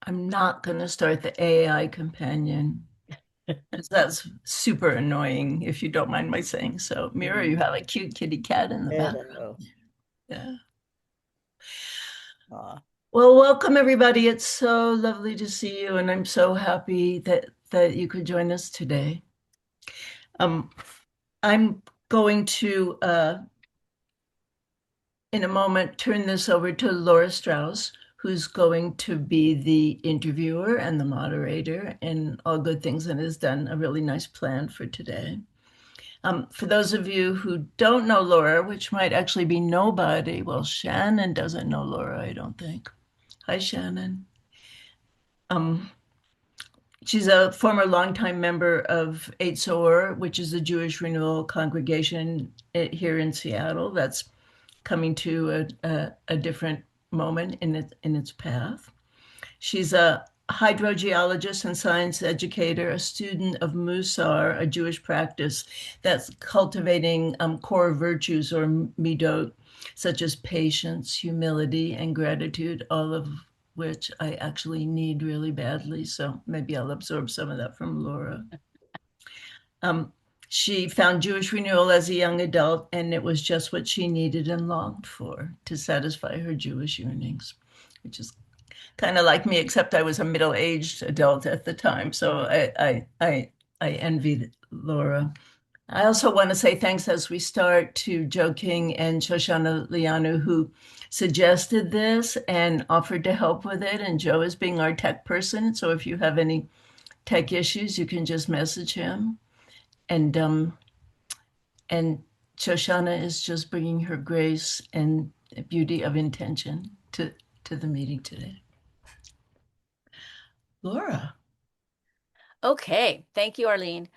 I'm not going to start the AI companion because that's super annoying, if you don't mind my saying so. Mira, you have a cute kitty cat in the background. Hello. Yeah. Aw. Well, welcome everybody. It's so lovely to see you, and I'm so happy that you could join us today. Um, I'm going to in a moment turn this over to Laura Strauss, who's going to be the interviewer and the moderator and all good things, and has done a really nice plan for today. For those of you who don't know Laura, which might actually be nobody, well, Shannon doesn't know Laura, I don't think. Hi, Shannon. Um, she's a former longtime member of Eitzor, which is a Jewish renewal congregation here in Seattle. That's coming to a different moment in its path. She's a hydrogeologist and science educator, a student of Musar, a Jewish practice that's cultivating core virtues or midot, such as patience, humility, and gratitude, all of which I actually need really badly. So maybe I'll absorb some of that from Laura. Um, she found Jewish renewal as a young adult, and it was just what she needed and longed for to satisfy her Jewish yearnings, which is kind of like me, except I was a middle-aged adult at the time. So I envy Laura. I also want to say thanks as we start to Joe King and Shoshana Lianu, who suggested this and offered to help with it. And Joe is being our tech person. So if you have any tech issues, you can just message him. And and Shoshana is just bringing her grace and beauty of intention to the meeting today. Laura. Okay, thank you, Arlene.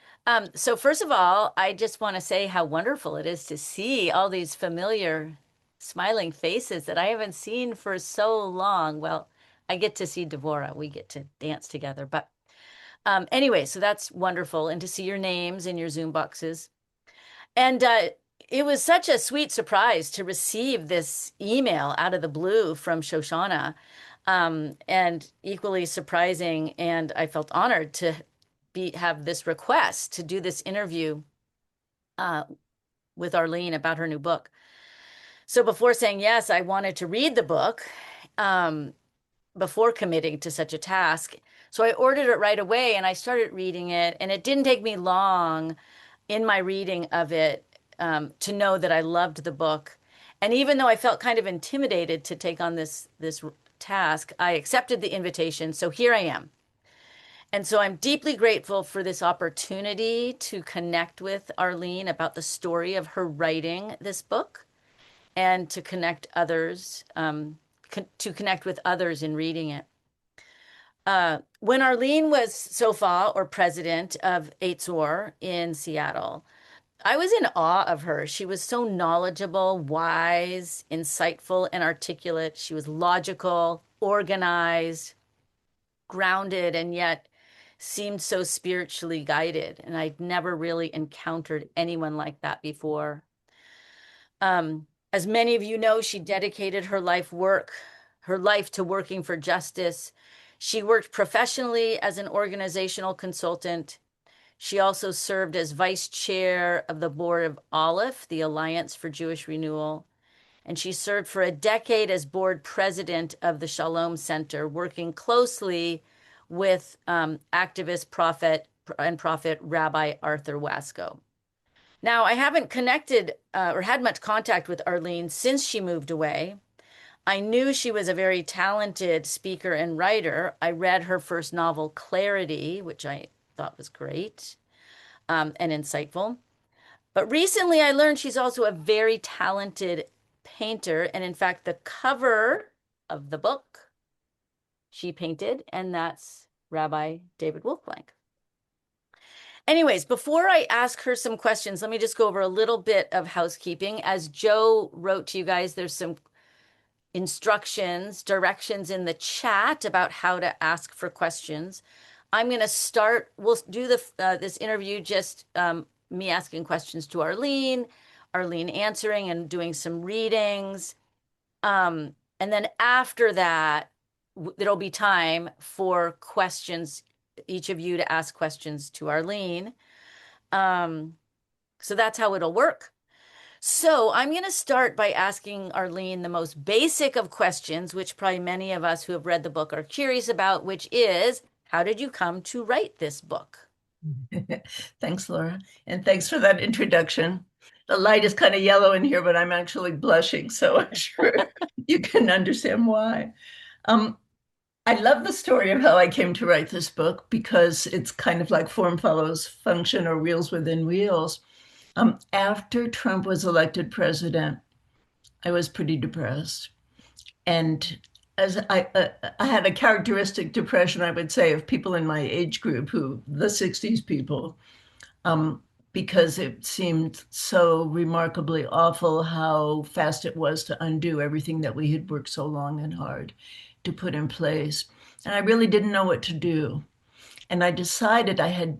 So first of all, I just want to say how wonderful it is to see all these familiar smiling faces that I haven't seen for so long. Well, I get to see Devora. We get to dance together. But anyway, so that's wonderful. And to see your names in your Zoom boxes. And it was such a sweet surprise to receive this email out of the blue from Shoshana. And equally surprising, and I felt honored to have this request to do this interview uh, with Arlene about her new book. So before saying yes, I wanted to read the book um, before committing to such a task. So I ordered it right away and I started reading it, and it didn't take me long in my reading of it to know that I loved the book. And even though I felt kind of intimidated to take on this task, I accepted the invitation. So here I am. And so I'm deeply grateful for this opportunity to connect with Arlene about the story of her writing this book and to connect others, to connect with others in reading it. When Arlene was Sofa or president of Eitzor in Seattle, I was in awe of her. She was so knowledgeable, wise, insightful, and articulate. She was logical, organized, grounded, and yet seemed so spiritually guided. And I'd never really encountered anyone like that before. As many of you know, she dedicated her life to working for justice. She worked professionally as an organizational consultant. She also served as vice chair of the board of Aleph, the Alliance for Jewish Renewal. And she served for a decade as board president of the Shalom Center, working closely with activist prophet Rabbi Arthur Wasco. Now, I haven't connected or had much contact with Arlene since she moved away. I knew she was a very talented speaker and writer. I read her first novel, Clarity, which I thought was great and insightful. But recently I learned she's also a very talented painter. And in fact, the cover of the book she painted, and that's Rabbi David Wolfblank. Anyways, before I ask her some questions, let me just go over a little bit of housekeeping. As Joe wrote to you guys, there's some instructions, directions in the chat about how to ask for questions. I'm going to start, we'll do this interview just me asking questions to Arlene, Arlene answering and doing some readings. And then after that, there'll be time for questions, each of you to ask questions to Arlene. Um, so that's how it'll work. So I'm going to start by asking Arlene the most basic of questions, which probably many of us who have read the book are curious about, which is, how did you come to write this book? Thanks, Laura. And thanks for that introduction. The light is kind of yellow in here, but I'm actually blushing, so I'm sure you can understand why. Um, I love the story of how I came to write this book because it's kind of like form follows function or wheels within wheels. After Trump was elected president, I was pretty depressed. And as I had a characteristic depression, I would say, of people in my age group, who the 60s people, um, because it seemed so remarkably awful how fast it was to undo everything that we had worked so long and hard to put in place. And I really didn't know what to do. And I decided I had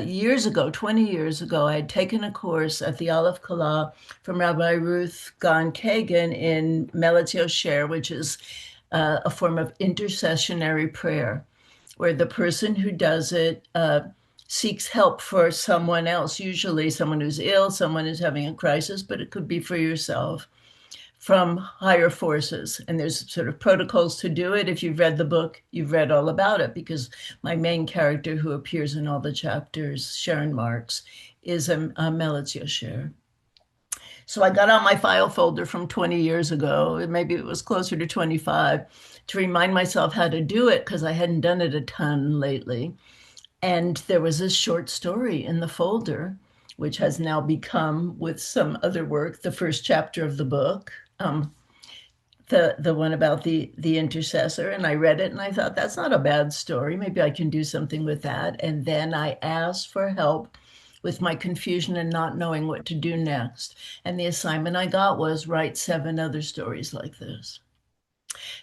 years ago, 20 years ago, I had taken a course at the Aleph Kalah from Rabbi Ruth Gon Kagan in Meletz Yosher, which is a form of intercessionary prayer, where the person who does it seeks help for someone else, usually someone who's ill, someone who's having a crisis, but it could be for yourself, from higher forces. And there's sort of protocols to do it. If you've read the book, you've read all about it, because my main character, who appears in all the chapters, Sharon Marks, is a Melitz Yosher. So I got out my file folder from 20 years ago, maybe it was closer to 25, to remind myself how to do it, because I hadn't done it a ton lately. And there was this short story in the folder, which has now become, with some other work, the first chapter of the book, the one about the intercessor. And I read it and I thought, that's not a bad story. Maybe I can do something with that. And then I asked for help with my confusion and not knowing what to do next. And the assignment I got was write 7 other stories like this.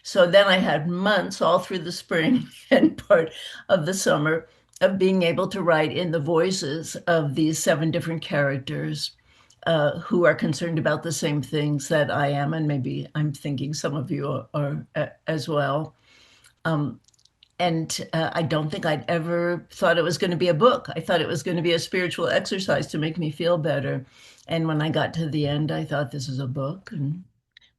So then I had months all through the spring and part of the summer of being able to write in the voices of these 7 different characters who are concerned about the same things that I am, and maybe I'm thinking some of you are as well. Um, and I don't think I'd ever thought it was going to be a book. I thought it was going to be a spiritual exercise to make me feel better. And when I got to the end, I thought, this is a book, and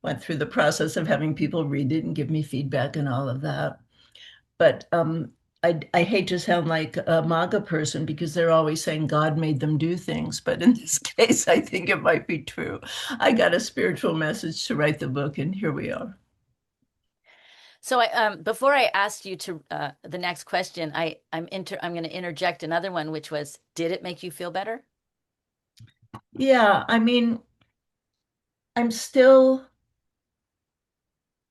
went through the process of having people read it and give me feedback and all of that. But I hate to sound like a MAGA person, because they're always saying God made them do things. But in this case, I think it might be true. I got a spiritual message to write the book, and here we are. So before I asked you to the next question, I'm going to interject another one, which was, did it make you feel better? Yeah, I mean, I'm still,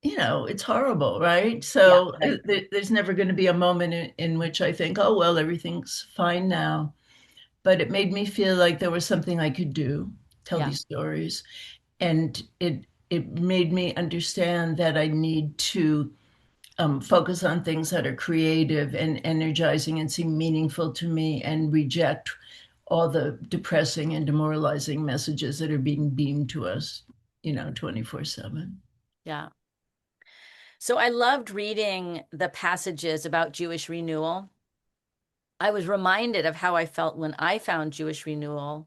it's horrible, right? Yeah, So right. there's never going to be a moment in which I think, oh, well, everything's fine now. But it made me feel like there was something I could do, tell Yeah, these stories. And it made me understand that I need to focus on things that are creative and energizing and seem meaningful to me, and reject all the depressing and demoralizing messages that are being beamed to us, 24/7. yeah. So I loved reading the passages about Jewish renewal. I was reminded of how I felt when I found Jewish renewal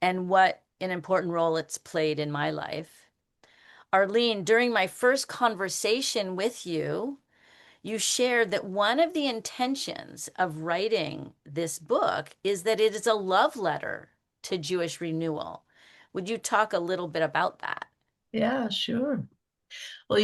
and what an important role it's played in my life. Arlene, during my first conversation with you, you shared that one of the intentions of writing this book is that it is a love letter to Jewish renewal. Would you talk a little bit about that? Yeah, sure. Well,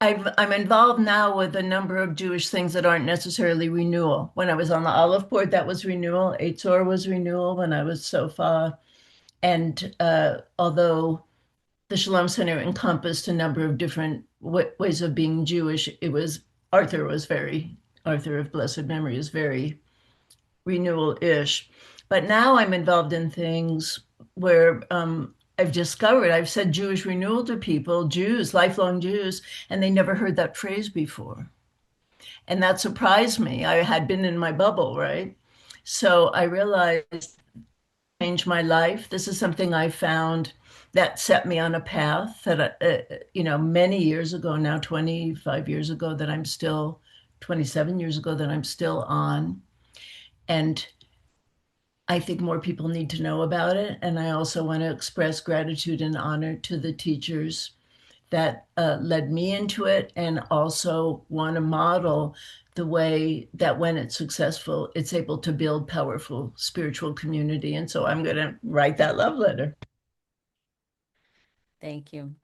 I'm involved now with a number of Jewish things that aren't necessarily renewal. When I was on the Olive Board, that was renewal. Eitzor was renewal when I was SOFA. And although the Shalom Center encompassed a number of different ways of being Jewish, Arthur of blessed memory is very renewal-ish. But now I'm involved in things where I've said Jewish renewal to people, Jews, lifelong Jews, and they never heard that phrase before. And that surprised me. I had been in my bubble, right? So I realized changed my life. This is something I found that set me on a path that, many years ago now, 25 years ago, 27 years ago, that I'm still on. And I think more people need to know about it. And I also want to express gratitude and honor to the teachers that led me into it, and also want to model the way that when it's successful, it's able to build powerful spiritual community. And so I'm going to write that love letter. Thank you.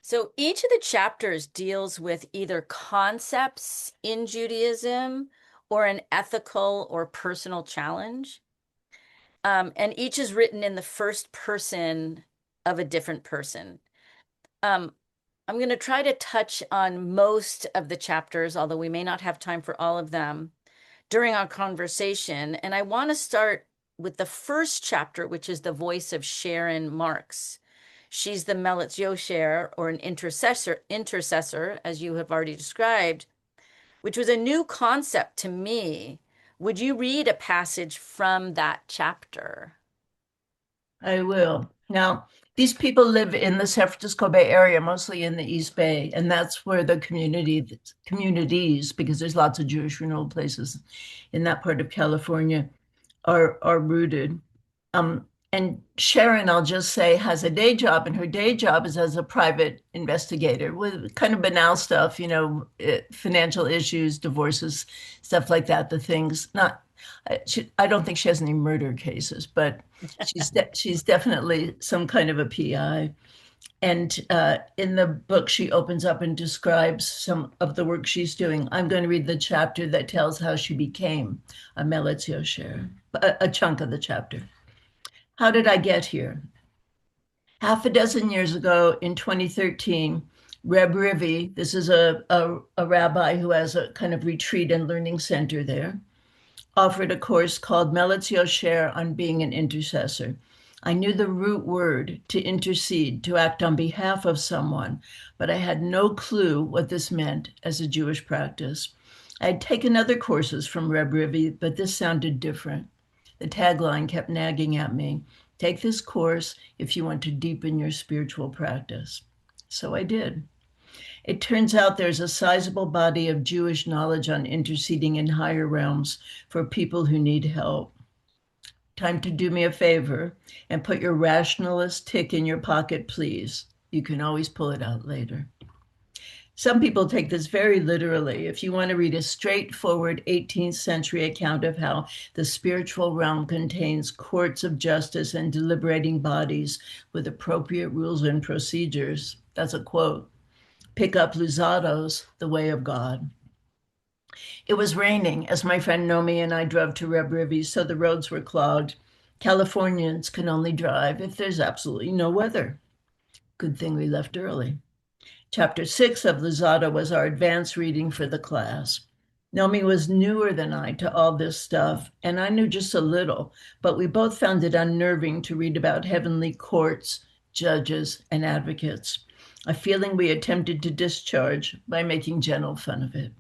So each of the chapters deals with either concepts in Judaism or an ethical or personal challenge. And each is written in the first person of a different person. Um, I'm going to try to touch on most of the chapters, although we may not have time for all of them during our conversation. And I want to start with the first chapter, which is the voice of Sharon Marks. She's the Melitz Yosher, or an intercessor, as you have already described, which was a new concept to me. Would you read a passage from that chapter? I will. Now, these people live in the San Francisco Bay Area, mostly in the East Bay, and that's where the communities, because there's lots of Jewish renewal places in that part of California, are rooted. And Sharon, I'll just say, has a day job, and her day job is as a private investigator with kind of banal stuff, financial issues, divorces, stuff like that. The things not. I don't think she has any murder cases, but she's definitely some kind of a PI. And in the book, she opens up and describes some of the work she's doing. I'm going to read the chapter that tells how she became a Melitz Yosher, a chunk of the chapter. How did I get here? Half a dozen years ago in 2013, Reb Rivi, this is a rabbi who has a kind of retreat and learning center there, offered a course called Melitz Yosher on being an intercessor. I knew the root word to intercede, to act on behalf of someone, but I had no clue what this meant as a Jewish practice. I had taken other courses from Reb Rivi, but this sounded different. The tagline kept nagging at me: take this course if you want to deepen your spiritual practice. So I did. It turns out there's a sizable body of Jewish knowledge on interceding in higher realms for people who need help. Time to do me a favor and put your rationalist tick in your pocket, please. You can always pull it out later. Some people take this very literally. If you want to read a straightforward 18th century account of how the spiritual realm contains courts of justice and deliberating bodies with appropriate rules and procedures, that's a quote. Pick up Luzzato's The Way of God. It was raining as my friend Nomi and I drove to Reb Rivi, so the roads were clogged. Californians can only drive if there's absolutely no weather. Good thing we left early. Chapter 6 of Luzzato was our advanced reading for the class. Nomi was newer than I to all this stuff, and I knew just a little, but we both found it unnerving to read about heavenly courts, judges, and advocates, a feeling we attempted to discharge by making gentle fun of it.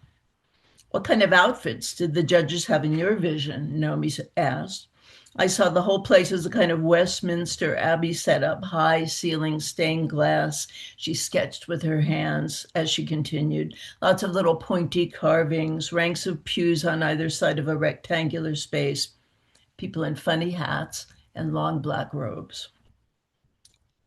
What kind of outfits did the judges have in your vision? Nomi asked. I saw the whole place as a kind of Westminster Abbey setup, high ceiling, stained glass. She sketched with her hands as she continued. Lots of little pointy carvings, ranks of pews on either side of a rectangular space, people in funny hats and long black robes.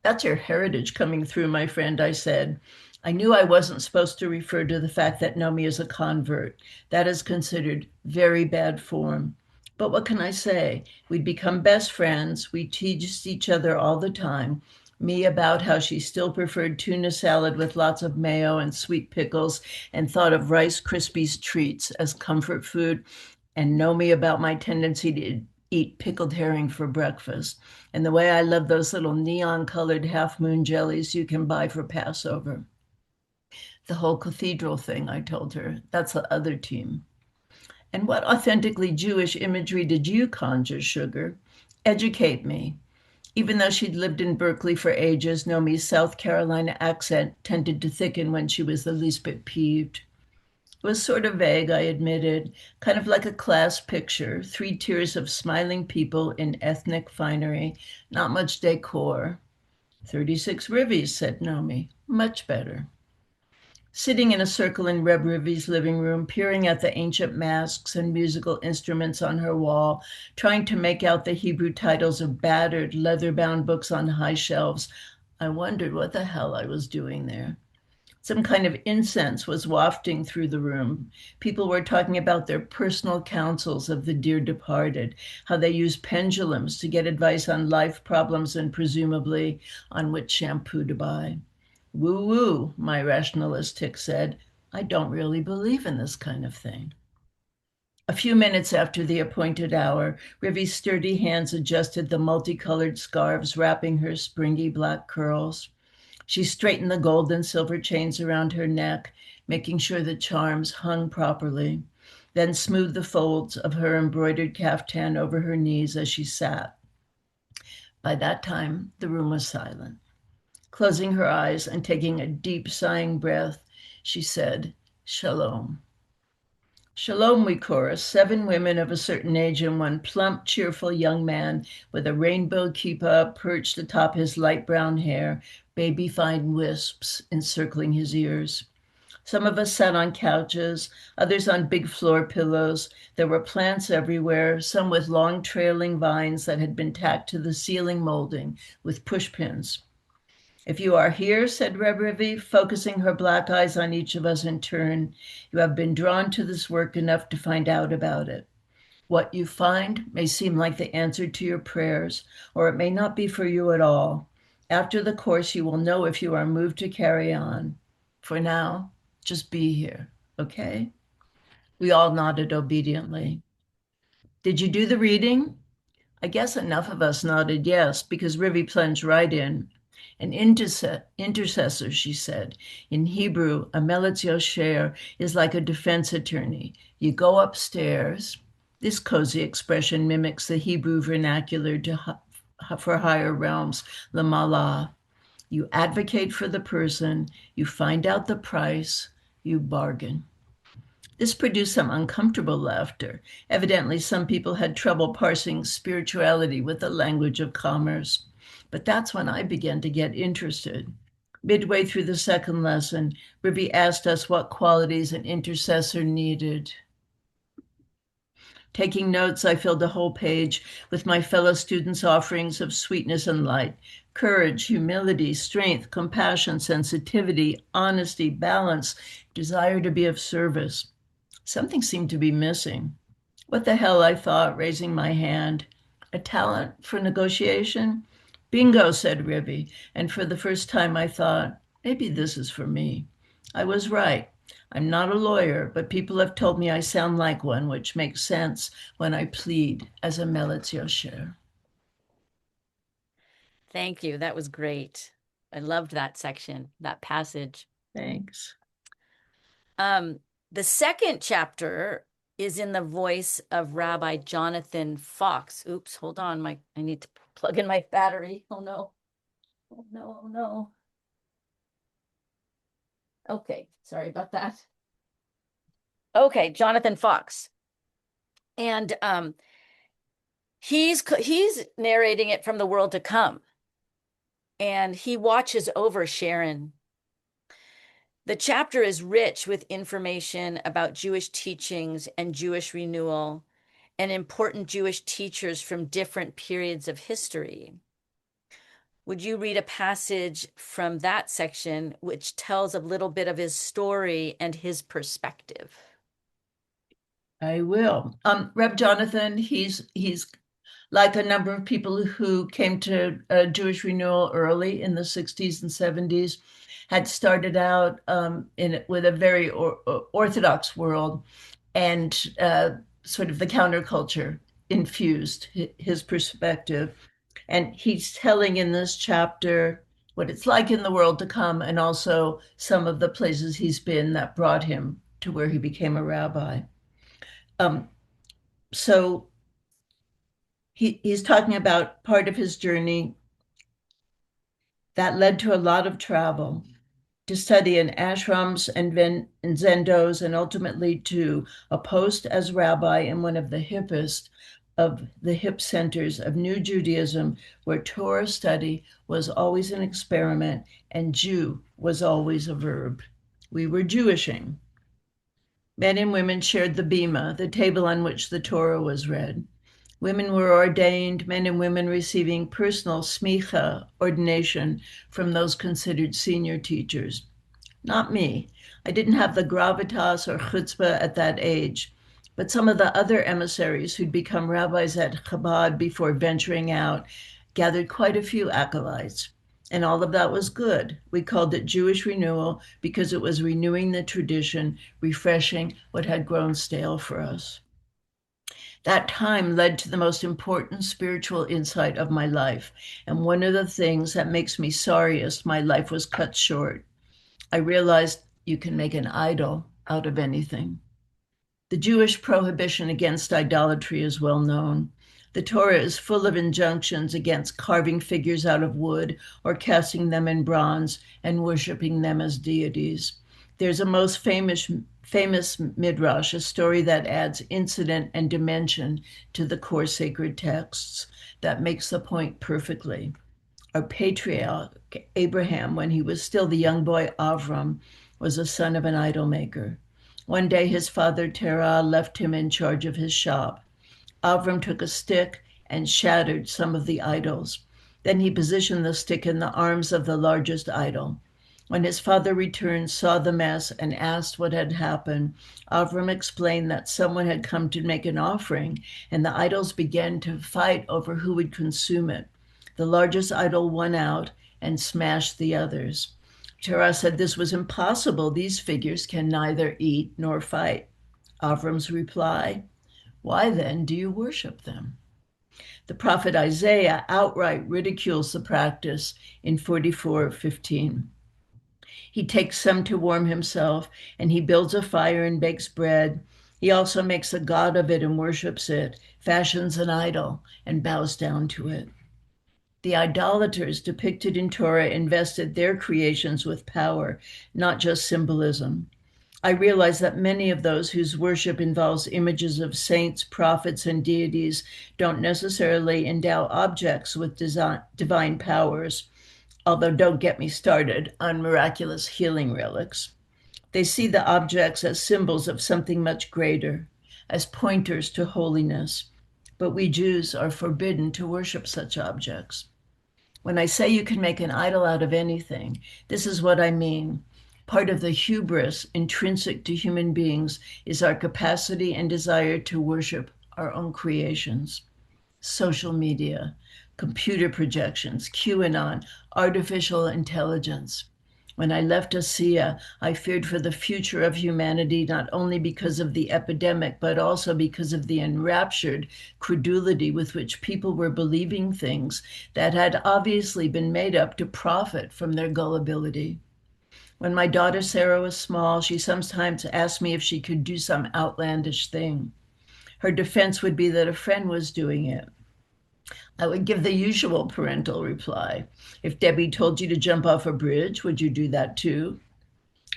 That's your heritage coming through, my friend, I said. I knew I wasn't supposed to refer to the fact that Nomi is a convert. That is considered very bad form. But what can I say? We'd become best friends. We teased each other all the time. Me about how she still preferred tuna salad with lots of mayo and sweet pickles and thought of Rice Krispies treats as comfort food, and Nomi about my tendency to eat pickled herring for breakfast, and the way I love those little neon-colored half-moon jellies you can buy for Passover. The whole cathedral thing, I told her, that's the other team. And what authentically Jewish imagery did you conjure, Sugar? Educate me. Even though she'd lived in Berkeley for ages, Nomi's South Carolina accent tended to thicken when she was the least bit peeved. was sort of vague, I admitted, kind of like a class picture, three tiers of smiling people in ethnic finery, not much decor. 36 Rivies, said Nomi. Much better. Sitting in a circle in Reb Rivi's living room, peering at the ancient masks and musical instruments on her wall, trying to make out the Hebrew titles of battered, leather-bound books on high shelves, I wondered what the hell I was doing there. Some kind of incense was wafting through the room. People were talking about their personal counsels of the dear departed, how they use pendulums to get advice on life problems and presumably on which shampoo to buy. Woo woo, my rationalist tick said. I don't really believe in this kind of thing. A few minutes after the appointed hour, Rivy's sturdy hands adjusted the multicolored scarves wrapping her springy black curls. She straightened the gold and silver chains around her neck, making sure the charms hung properly, then smoothed the folds of her embroidered caftan over her knees as she sat. By that time, the room was silent. Closing her eyes and taking a deep sighing breath, she said, Shalom. Shalom, we chorus, 7 women of a certain age and one plump, cheerful young man with a rainbow kippah perched atop his light brown hair, baby fine wisps encircling his ears. Some of us sat on couches, others on big floor pillows. There were plants everywhere, some with long trailing vines that had been tacked to the ceiling molding with pushpins. If you are here, said Reb Rivi, focusing her black eyes on each of us in turn, you have been drawn to this work enough to find out about it. What you find may seem like the answer to your prayers, or it may not be for you at all. After the course, you will know if you are moved to carry on. For now, just be here, okay? We all nodded obediently. Did you do the reading? I guess enough of us nodded yes, because Rivi plunged right in. An intercessor, she said. In Hebrew, a melech yosher is like a defense attorney. You go upstairs. This cozy expression mimics the Hebrew vernacular for higher realms, the malah. You advocate for the person, you find out the price, you bargain. This produced some uncomfortable laughter. Evidently, some people had trouble parsing spirituality with the language of commerce. But that's when I began to get interested. Midway through the second lesson, Rivi asked us what qualities an intercessor needed. Taking notes, I filled a whole page with my fellow students' offerings of sweetness and light, courage, humility, strength, compassion, sensitivity, honesty, balance, desire to be of service. Something seemed to be missing. What the hell, I thought, raising my hand. A talent for negotiation? Bingo, said Rivi, and for the first time I thought, maybe this is for me. I was right. I'm not a lawyer, but people have told me I sound like one, which makes sense when I plead as a melech yosher. Thank you. That was great. I loved that section, that passage. Thanks. The second chapter is in the voice of Rabbi Jonathan Fox. Oops, hold on. I need to plug in my battery. Oh no. Oh no, oh no. Okay, sorry about that. Okay, Jonathan Fox. And he's narrating it from the world to come. And he watches over Sharon. The chapter is rich with information about Jewish teachings and Jewish renewal and important Jewish teachers from different periods of history. Would you read a passage from that section which tells a little bit of his story and his perspective? I will. Reb Jonathan, he's like a number of people who came to Jewish renewal early in the 60s and 70s, had started out with a very Orthodox world and sort of the counterculture infused his perspective. And he's telling in this chapter what it's like in the world to come and also some of the places he's been that brought him to where he became a rabbi. Um, so he's talking about part of his journey that led to a lot of travel. to study in ashrams and zendos, and ultimately to a post as rabbi in one of the hippest of the hip centers of New Judaism, where Torah study was always an experiment and Jew was always a verb. We were Jewishing. Men and women shared the bima, the table on which the Torah was read. Women were ordained, men and women receiving personal smicha, ordination, from those considered senior teachers. Not me. I didn't have the gravitas or chutzpah at that age, but some of the other emissaries who'd become rabbis at Chabad before venturing out gathered quite a few acolytes. And all of that was good. We called it Jewish renewal because it was renewing the tradition, refreshing what had grown stale for us. That time led to the most important spiritual insight of my life. And one of the things that makes me sorriest my life was cut short. I realized you can make an idol out of anything. The Jewish prohibition against idolatry is well known. The Torah is full of injunctions against carving figures out of wood or casting them in bronze and worshiping them as deities. There's a most famous midrash, a story that adds incident and dimension to the core sacred texts that makes the point perfectly. Our patriarch, Abraham, when he was still the young boy Avram, was a son of an idol maker. One day his father Terah left him in charge of his shop. Avram took a stick and shattered some of the idols. Then he positioned the stick in the arms of the largest idol. When his father returned, saw the mess, and asked what had happened, Avram explained that someone had come to make an offering, and the idols began to fight over who would consume it. The largest idol won out and smashed the others. Terah said this was impossible. These figures can neither eat nor fight. Avram's reply, why then do you worship them? The prophet Isaiah outright ridicules the practice in 44:15. He takes some to warm himself, and he builds a fire and bakes bread. He also makes a god of it and worships it, fashions an idol, and bows down to it. The idolaters depicted in Torah invested their creations with power, not just symbolism. I realize that many of those whose worship involves images of saints, prophets, and deities don't necessarily endow objects with divine powers, although don't get me started on miraculous healing relics. They see the objects as symbols of something much greater, as pointers to holiness. But we Jews are forbidden to worship such objects. When I say you can make an idol out of anything, this is what I mean. Part of the hubris intrinsic to human beings is our capacity and desire to worship our own creations. Social media, computer projections, QAnon, artificial intelligence. When I left ASEA, I feared for the future of humanity, not only because of the epidemic, but also because of the enraptured credulity with which people were believing things that had obviously been made up to profit from their gullibility. When my daughter Sarah was small, she sometimes asked me if she could do some outlandish thing. Her defense would be that a friend was doing it. I would give the usual parental reply. If Debbie told you to jump off a bridge, would you do that too?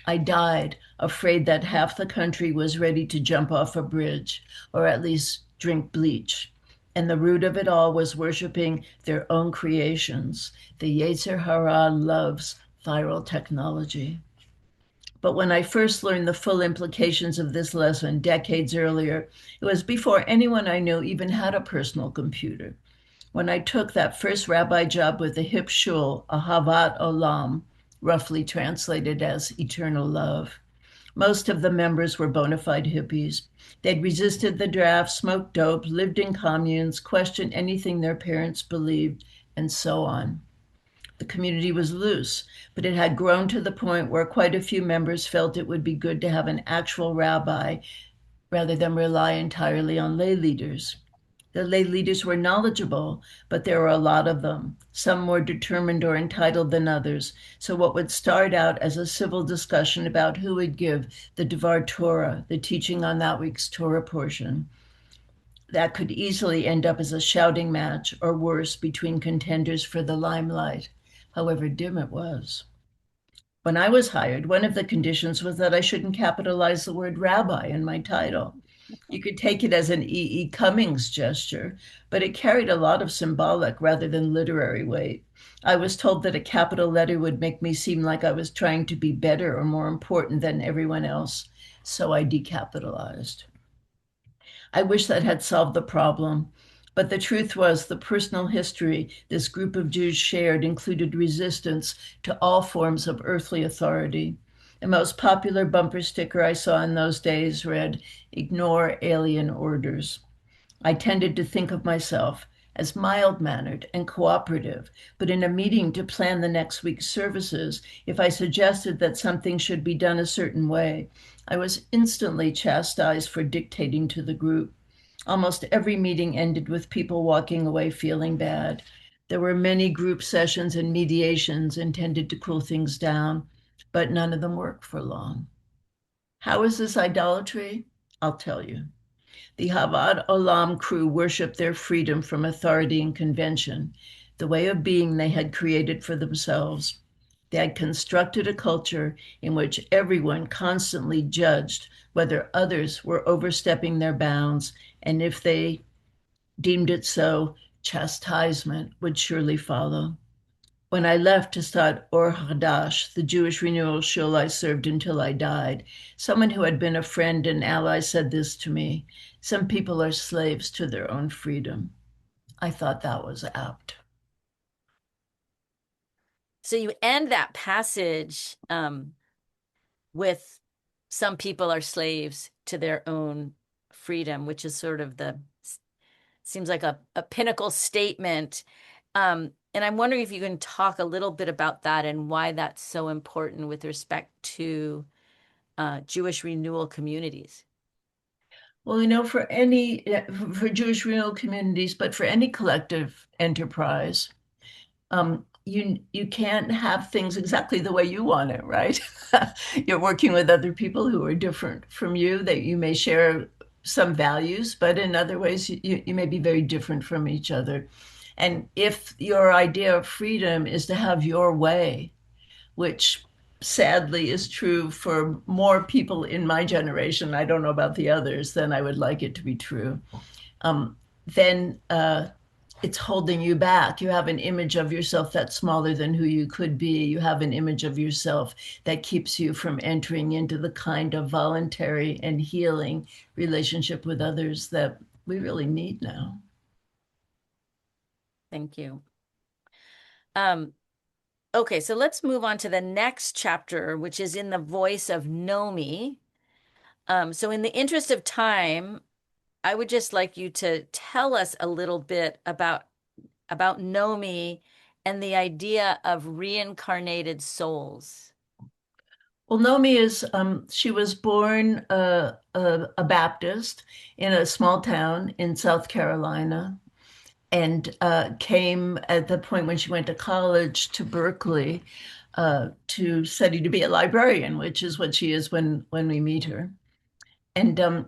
I died, afraid that half the country was ready to jump off a bridge, or at least drink bleach. And the root of it all was worshiping their own creations. The Yetzer Hara loves viral technology. But when I first learned the full implications of this lesson decades earlier, it was before anyone I knew even had a personal computer. When I took that first rabbi job with the hip shul, Ahavat Olam, roughly translated as eternal love. Most of the members were bona fide hippies. They'd resisted the draft, smoked dope, lived in communes, questioned anything their parents believed, and so on. The community was loose, but it had grown to the point where quite a few members felt it would be good to have an actual rabbi rather than rely entirely on lay leaders. The lay leaders were knowledgeable, but there were a lot of them, some more determined or entitled than others. So what would start out as a civil discussion about who would give the Devar Torah, the teaching on that week's Torah portion, that could easily end up as a shouting match, or worse, between contenders for the limelight, however dim it was. When I was hired, one of the conditions was that I shouldn't capitalize the word rabbi in my title. You could take it as an E. E. Cummings gesture, but it carried a lot of symbolic rather than literary weight. I was told that a capital letter would make me seem like I was trying to be better or more important than everyone else, so I decapitalized. I wish that had solved the problem. But the truth was, the personal history this group of Jews shared included resistance to all forms of earthly authority. The most popular bumper sticker I saw in those days read, "Ignore alien orders." I tended to think of myself as mild mannered and cooperative, but in a meeting to plan the next week's services, if I suggested that something should be done a certain way, I was instantly chastised for dictating to the group. Almost every meeting ended with people walking away feeling bad. There were many group sessions and mediations intended to cool things down, but none of them worked for long. How is this idolatry? I'll tell you. The Havad Olam crew worshiped their freedom from authority and convention, the way of being they had created for themselves. They had constructed a culture in which everyone constantly judged whether others were overstepping their bounds, and if they deemed it so, chastisement would surely follow. When I left to start Or Hadash, the Jewish renewal shul I served until I died, someone who had been a friend and ally said this to me: "Some people are slaves to their own freedom." I thought that was apt. So you end that passage with some people are slaves to their own freedom, which is sort of the seems like a pinnacle statement. And I'm wondering if you can talk a little bit about that and why that's so important with respect to Jewish renewal communities. Well, for Jewish renewal communities, but for any collective enterprise, you can't have things exactly the way you want it, right? You're working with other people who are different from you, that you may share some values, but in other ways you may be very different from each other. And if your idea of freedom is to have your way, which sadly is true for more people in my generation, I don't know about the others, than I would like it to be true, um, then it's holding you back. You have an image of yourself that's smaller than who you could be. You have an image of yourself that keeps you from entering into the kind of voluntary and healing relationship with others that we really need now. Thank you. Um, okay, so let's move on to the next chapter, which is in the voice of Nomi. So in the interest of time, I would just like you to tell us a little bit about Nomi and the idea of reincarnated souls. Well, Nomi she was born a Baptist in a small town in South Carolina, and came at the point when she went to college to Berkeley to study to be a librarian, which is what she is when we meet her. And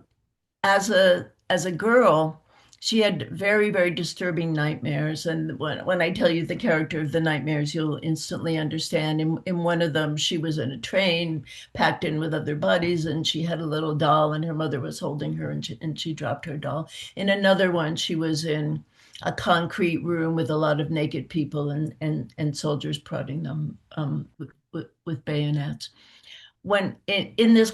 as a girl, she had very, very disturbing nightmares. And when I tell you the character of the nightmares, you'll instantly understand. In one of them, she was in a train packed in with other bodies, and she had a little doll, and her mother was holding her, and she dropped her doll. In another one, she was in a concrete room with a lot of naked people and soldiers prodding them with bayonets. When in this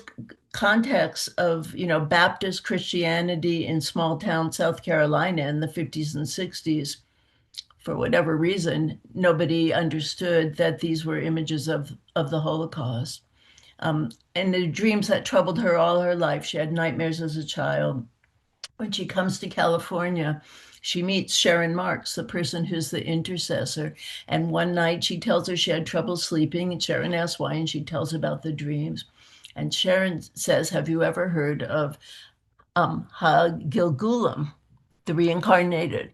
context of Baptist Christianity in small town South Carolina in the 50s and 60s, for whatever reason, nobody understood that these were images of the Holocaust. And the dreams that troubled her all her life. She had nightmares as a child. When she comes to California, she meets Sharon Marks, the person who's the intercessor. And one night she tells her she had trouble sleeping, and Sharon asks why, and she tells about the dreams. And Sharon says, "Have you ever heard of Ha-Gilgulim, the reincarnated?"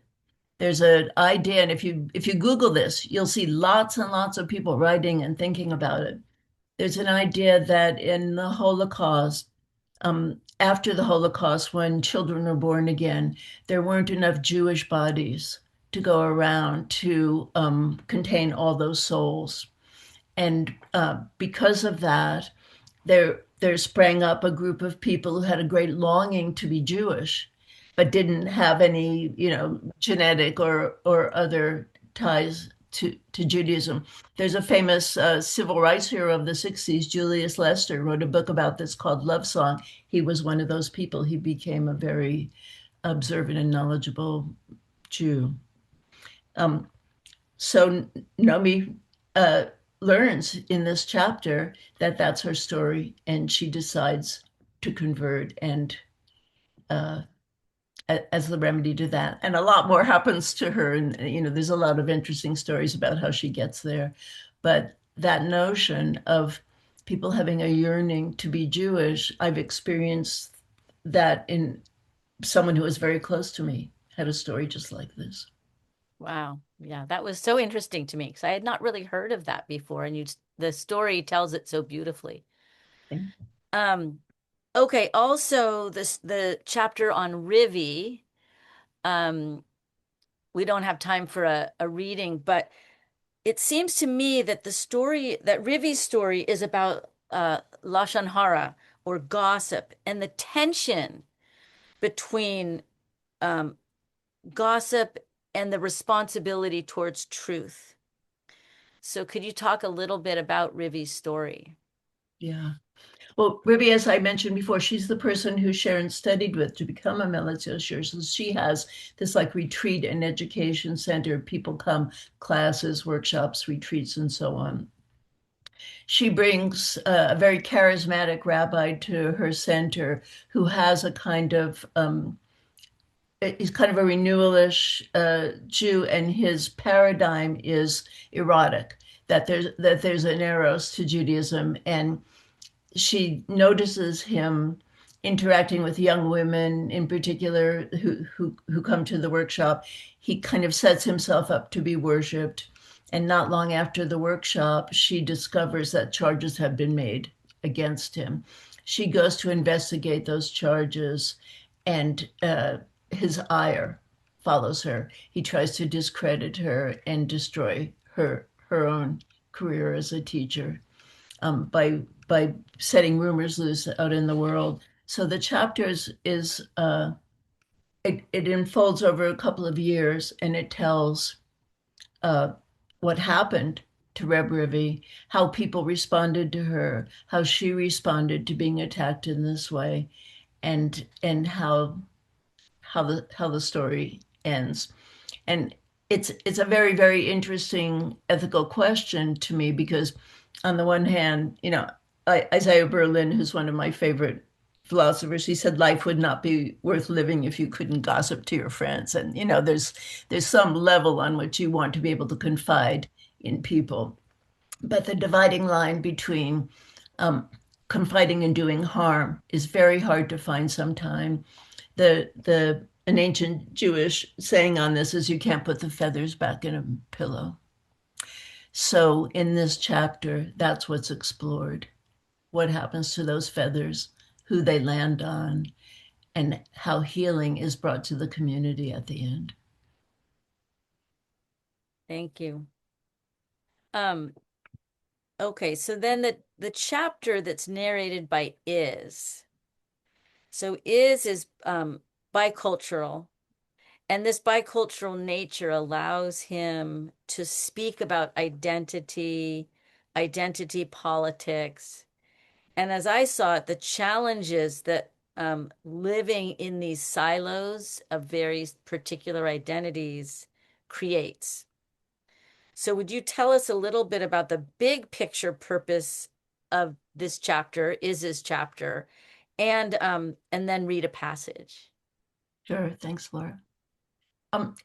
There's an idea, and if you Google this, you'll see lots and lots of people writing and thinking about it. There's an idea that in the Holocaust, after the Holocaust, when children were born again, there weren't enough Jewish bodies to go around to contain all those souls. And because of that, there sprang up a group of people who had a great longing to be Jewish, but didn't have any, genetic or other ties to Judaism. There's a famous civil rights hero of the 60s, Julius Lester, wrote a book about this called Love Song. He was one of those people. He became a very observant and knowledgeable Jew. Um, so Nomi uh, learns in this chapter that that's her story, and she decides to convert, and uh, as the remedy to that. And a lot more happens to her, and there's a lot of interesting stories about how she gets there. But that notion of people having a yearning to be Jewish, I've experienced that in someone who was very close to me had a story just like this. Wow. Yeah, that was so interesting to me because I had not really heard of that before, and the story tells it so beautifully. Um, okay, also the chapter on Rivi, um, we don't have time for a reading, but it seems to me that Rivi's story is about Lashon Hara or gossip and the tension between um, gossip and the responsibility towards truth. So could you talk a little bit about Rivi's story? Yeah. Well, Ruby, as I mentioned before, she's the person who Sharon studied with to become a military usher. So she has this like retreat and education center. People come, classes, workshops, retreats, and so on. She brings a very charismatic rabbi to her center who has a kind of he's kind of a renewalish Jew, and his paradigm is erotic. That there's an eros to Judaism, and she notices him interacting with young women in particular who come to the workshop. He kind of sets himself up to be worshipped. And not long after the workshop, she discovers that charges have been made against him. She goes to investigate those charges, and his ire follows her. He tries to discredit her and destroy her own career as a teacher by setting rumors loose out in the world. So the chapters is it unfolds over a couple of years, and it tells uh, what happened to Reb Rivi, how people responded to her, how she responded to being attacked in this way, and how the story ends. And it's a very, very interesting ethical question to me because on the one hand, Isaiah Berlin, who's one of my favorite philosophers, he said life would not be worth living if you couldn't gossip to your friends. And there's some level on which you want to be able to confide in people. But the dividing line between confiding and doing harm is very hard to find sometimes. The an ancient Jewish saying on this is you can't put the feathers back in a pillow. So in this chapter, that's what's explored. What happens to those feathers, who they land on, and how healing is brought to the community at the end. Thank you. Um, okay, so then the chapter that's narrated by Iz. So Iz is bicultural, and this bicultural nature allows him to speak about identity, identity politics, and as I saw it, the challenges that living in these silos of very particular identities creates. So, would you tell us a little bit about the big picture purpose of this chapter, is this chapter, and then read a passage? Sure, thanks, Laura.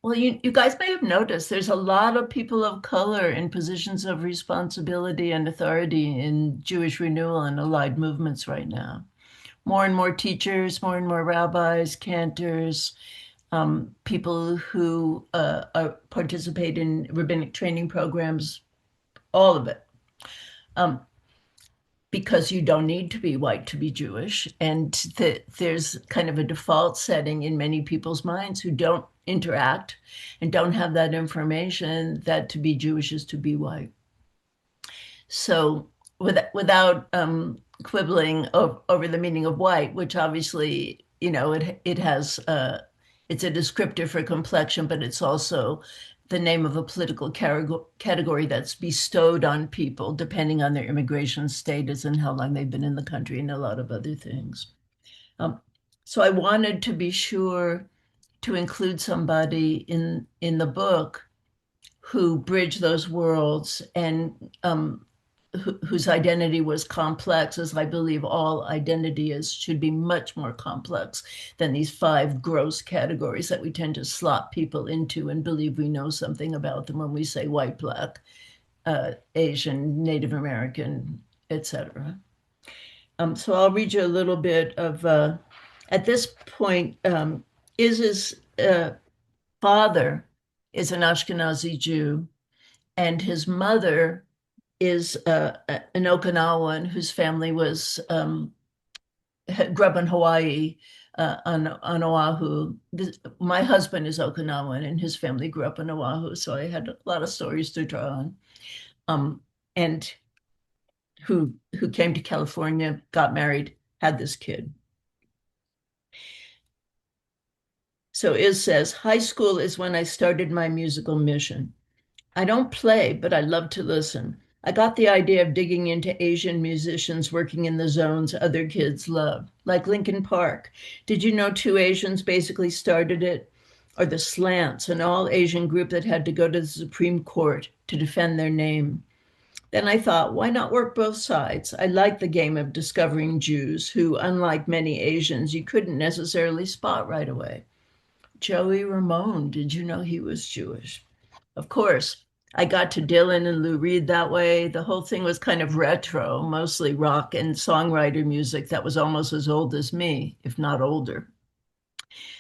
Well, you guys may have noticed there's a lot of people of color in positions of responsibility and authority in Jewish renewal and allied movements right now. More and more teachers, more and more rabbis, cantors, people who participate in rabbinic training programs, all of it. Because you don't need to be white to be Jewish. And there's kind of a default setting in many people's minds who don't interact and don't have that information that to be Jewish is to be white. So without quibbling over the meaning of white, which obviously, it has it's a descriptor for complexion, but it's also the name of a political category that's bestowed on people depending on their immigration status and how long they've been in the country and a lot of other things. Um, so I wanted to be sure to include somebody in the book who bridged those worlds and whose identity was complex, as I believe all identity is, should be much more complex than these five gross categories that we tend to slot people into and believe we know something about them when we say white, black, Asian, Native American, etc. So I'll read you a little bit of, at this point, Iz's father is an Ashkenazi Jew, and his mother is an Okinawan whose family was grew up in Hawaii, on Oahu. My husband is Okinawan, and his family grew up in Oahu, so I had a lot of stories to draw on. And who came to California, got married, had this kid. So Iz says, high school is when I started my musical mission. I don't play, but I love to listen. I got the idea of digging into Asian musicians working in the zones other kids love, like Linkin Park. Did you know two Asians basically started it? Or the Slants, an all Asian group that had to go to the Supreme Court to defend their name. Then I thought, why not work both sides? I like the game of discovering Jews who, unlike many Asians, you couldn't necessarily spot right away. Joey Ramone, did you know he was Jewish? Of course, I got to Dylan and Lou Reed that way. The whole thing was kind of retro, mostly rock and songwriter music that was almost as old as me, if not older.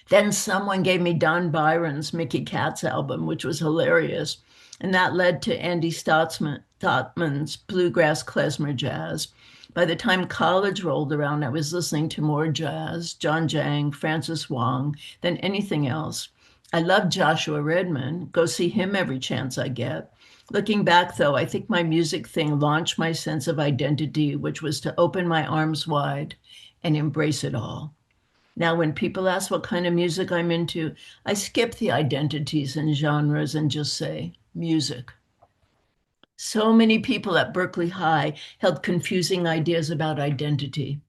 Then someone gave me Don Byron's Mickey Katz album, which was hilarious. And that led to Andy Stottman's bluegrass klezmer jazz. By the time college rolled around, I was listening to more jazz, John Jang, Francis Wong, than anything else. I love Joshua Redman, go see him every chance I get. Looking back, though, I think my music thing launched my sense of identity, which was to open my arms wide and embrace it all. Now, when people ask what kind of music I'm into, I skip the identities and genres and just say music. So many people at Berkeley High held confusing ideas about identity.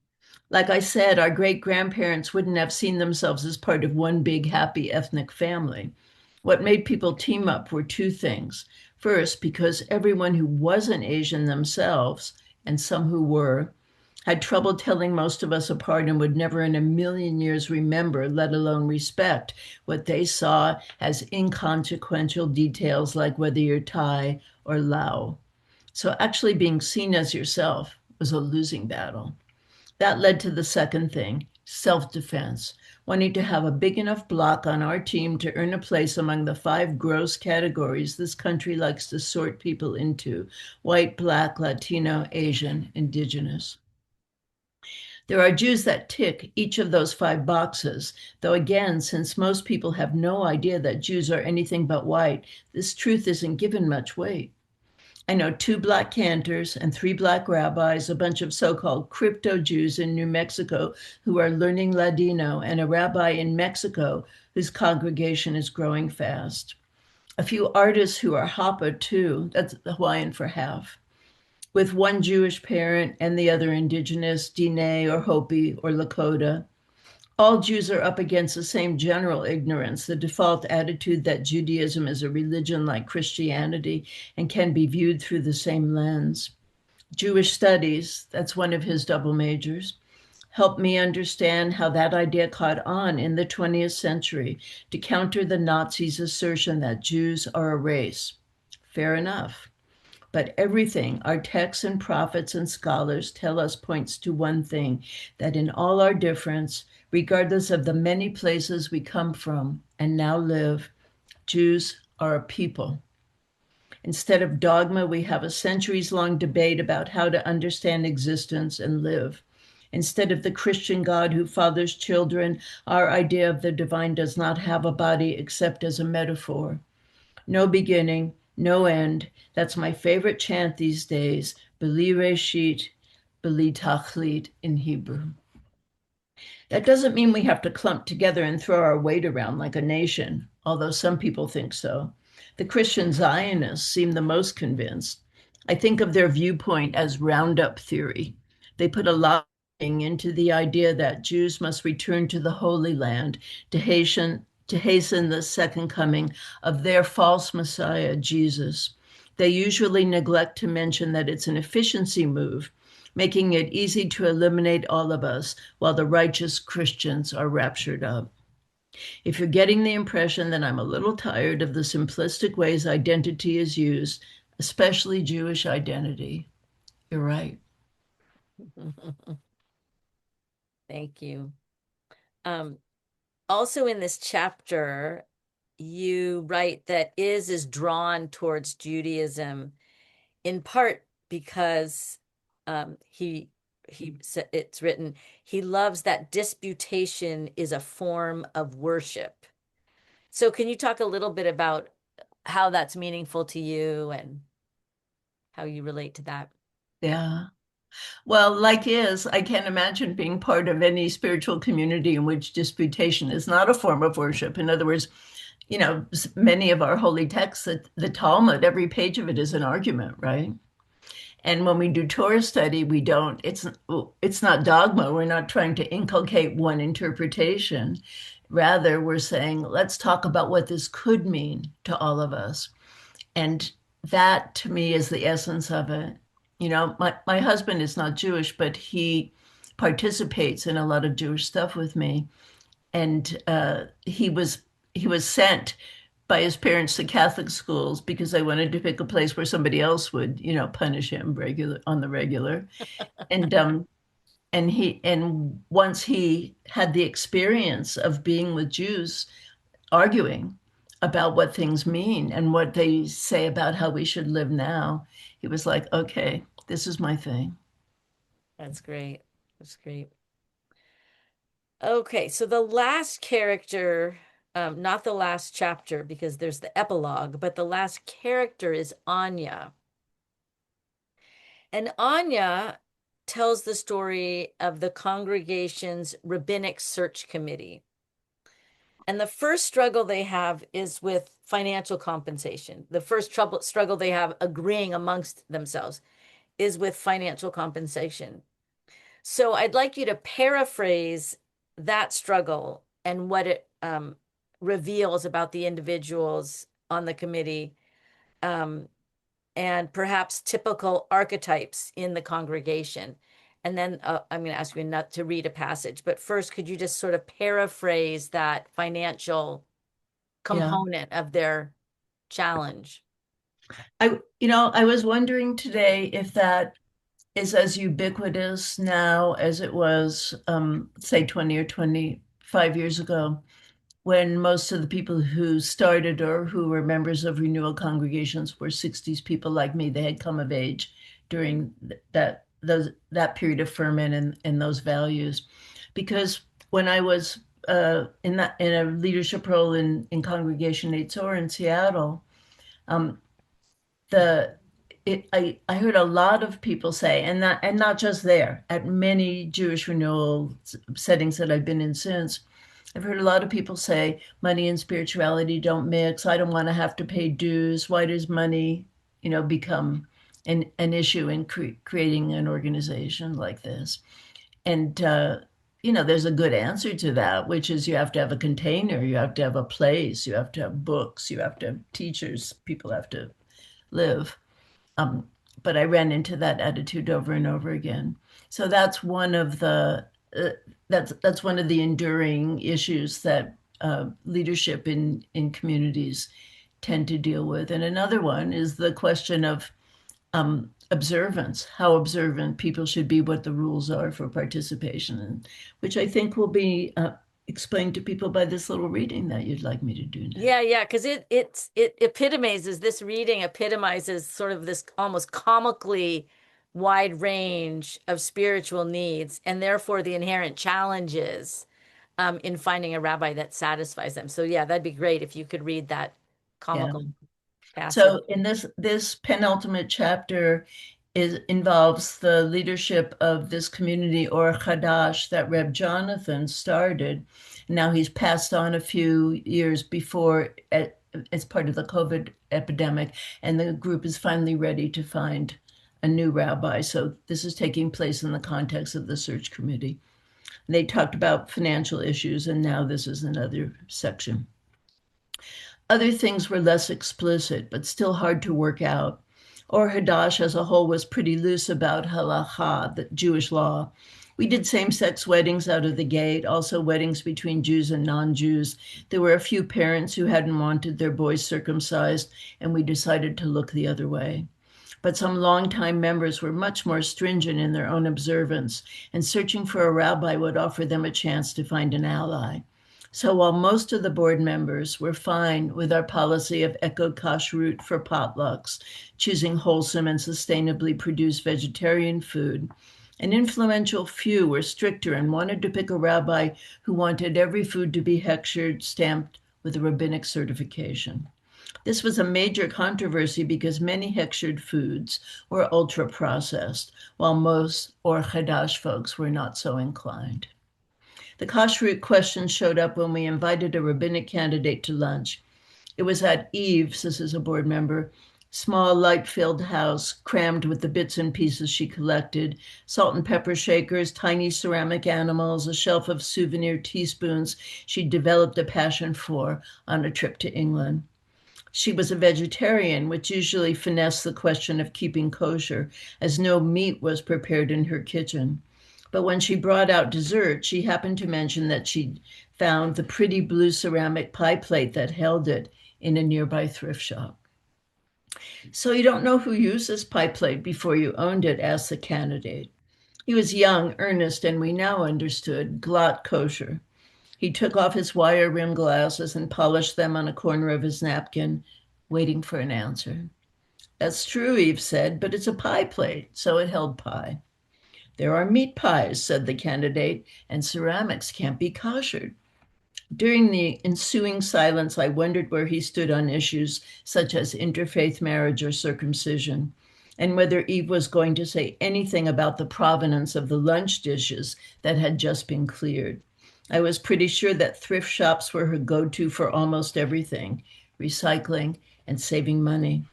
Like I said, our great grandparents wouldn't have seen themselves as part of one big happy ethnic family. What made people team up were two things. First, because everyone who wasn't Asian themselves, and some who were, had trouble telling most of us apart and would never in a million years remember, let alone respect, what they saw as inconsequential details like whether you're Thai or Lao. So actually being seen as yourself was a losing battle. That led to the second thing, self-defense, wanting to have a big enough block on our team to earn a place among the five gross categories this country likes to sort people into: white, black, Latino, Asian, indigenous. There are Jews that tick each of those five boxes, though again, since most people have no idea that Jews are anything but white, this truth isn't given much weight. I know two black cantors and three black rabbis, a bunch of so-called crypto Jews in New Mexico who are learning Ladino, and a rabbi in Mexico whose congregation is growing fast. A few artists who are Hapa too, that's Hawaiian for half, with one Jewish parent and the other indigenous, Diné or Hopi or Lakota. All Jews are up against the same general ignorance, the default attitude that Judaism is a religion like Christianity and can be viewed through the same lens. Jewish studies, that's one of his double majors, helped me understand how that idea caught on in the 20th century to counter the Nazis' assertion that Jews are a race. Fair enough. But everything our texts and prophets and scholars tell us points to one thing, that in all our difference, regardless of the many places we come from and now live, Jews are a people. Instead of dogma, we have a centuries-long debate about how to understand existence and live. Instead of the Christian God who fathers children, our idea of the divine does not have a body except as a metaphor. No beginning, no end. That's my favorite chant these days. B'li Reshit, B'li Tachlit in Hebrew. That doesn't mean we have to clump together and throw our weight around like a nation, although some people think so. The Christian Zionists seem the most convinced. I think of their viewpoint as roundup theory. They put a lot into the idea that Jews must return to the Holy Land to hasten the second coming of their false Messiah, Jesus. They usually neglect to mention that it's an efficiency move, making it easy to eliminate all of us while the righteous Christians are raptured up. If you're getting the impression that I'm a little tired of the simplistic ways identity is used, especially Jewish identity, you're right. Thank you. Um, Also in this chapter, you write that is drawn towards Judaism in part because it's written he loves that disputation is a form of worship. So can you talk a little bit about how that's meaningful to you and how you relate to that? Yeah. Well, I can't imagine being part of any spiritual community in which disputation is not a form of worship. In other words, many of our holy texts, the Talmud, every page of it is an argument, right? And when we do Torah study, we don't, it's not dogma. We're not trying to inculcate one interpretation. Rather, we're saying, let's talk about what this could mean to all of us. And that to me is the essence of it. My husband is not Jewish, but he participates in a lot of Jewish stuff with me. And he was sent by his parents to Catholic schools because they wanted to pick a place where somebody else would, punish him on the regular. And once he had the experience of being with Jews, arguing about what things mean and what they say about how we should live now, he was like, okay, this is my thing. That's great. That's great. Okay, so the last character, not the last chapter because there's the epilogue, but the last character is Anya. And Anya tells the story of the congregation's rabbinic search committee. And the first struggle they have is with financial compensation. The first struggle they have agreeing amongst themselves is with financial compensation. So I'd like you to paraphrase that struggle and what it reveals about the individuals on the committee, and perhaps typical archetypes in the congregation. And then I'm going to ask you not to read a passage, but first, could you just sort of paraphrase that financial Yeah. component of their challenge? I was wondering today if that is as ubiquitous now as it was, say, 20 or 25 years ago, when most of the people who started or who were members of renewal congregations were 60s people like me. They had come of age during that period of ferment and those values. Because when I was in a leadership role in Congregation Eitzor in Seattle, um, the I heard a lot of people say, and not just there, at many Jewish renewal settings that I've been in since, I've heard a lot of people say money and spirituality don't mix. I don't want to have to pay dues. Why does money, become an issue in creating an organization like this? And there's a good answer to that, which is you have to have a container, you have to have a place, you have to have books, you have to have teachers, people have to live. Um, but I ran into that attitude over and over again. So uh, that's one of the enduring issues that leadership in communities tend to deal with. And another one is the question of observance, how observant people should be, what the rules are for participation, and which I think will be explained to people by this little reading that you'd like me to do now. Yeah, because it epitomizes this reading epitomizes sort of this almost comically wide range of spiritual needs and therefore the inherent challenges in finding a rabbi that satisfies them. So yeah, that'd be great if you could read that Yeah. comical passage. So in this penultimate chapter, involves the leadership of this community or Chadash that Reb Jonathan started. Now he's passed on a few years before as part of the COVID epidemic, and the group is finally ready to find a new rabbi. So this is taking place in the context of the search committee. They talked about financial issues, and now this is another section. Other things were less explicit, but still hard to work out. Or Hadash as a whole was pretty loose about halacha, the Jewish law. We did same-sex weddings out of the gate, also weddings between Jews and non-Jews. There were a few parents who hadn't wanted their boys circumcised, and we decided to look the other way. But some longtime members were much more stringent in their own observance, and searching for a rabbi would offer them a chance to find an ally. So while most of the board members were fine with our policy of eco-kashrut for potlucks, choosing wholesome and sustainably produced vegetarian food, an influential few were stricter and wanted to pick a rabbi who wanted every food to be hechshered, stamped with a rabbinic certification. This was a major controversy because many hechshered foods were ultra-processed, while most or Chadash folks were not so inclined. The kashrut question showed up when we invited a rabbinic candidate to lunch. It was at Eve's, this is a board member, small light-filled house crammed with the bits and pieces she collected, salt and pepper shakers, tiny ceramic animals, a shelf of souvenir teaspoons she'd developed a passion for on a trip to England. She was a vegetarian, which usually finessed the question of keeping kosher, as no meat was prepared in her kitchen. But when she brought out dessert, she happened to mention that she'd found the pretty blue ceramic pie plate that held it in a nearby thrift shop. So you don't know who used this pie plate before you owned it, asked the candidate. He was young, earnest, and we now understood, glatt kosher. He took off his wire-rimmed glasses and polished them on a corner of his napkin, waiting for an answer. That's true, Eve said, but it's a pie plate, so it held pie. There are meat pies, said the candidate, and ceramics can't be koshered. During the ensuing silence, I wondered where he stood on issues such as interfaith marriage or circumcision, and whether Eve was going to say anything about the provenance of the lunch dishes that had just been cleared. I was pretty sure that thrift shops were her go-to for almost everything, recycling and saving money.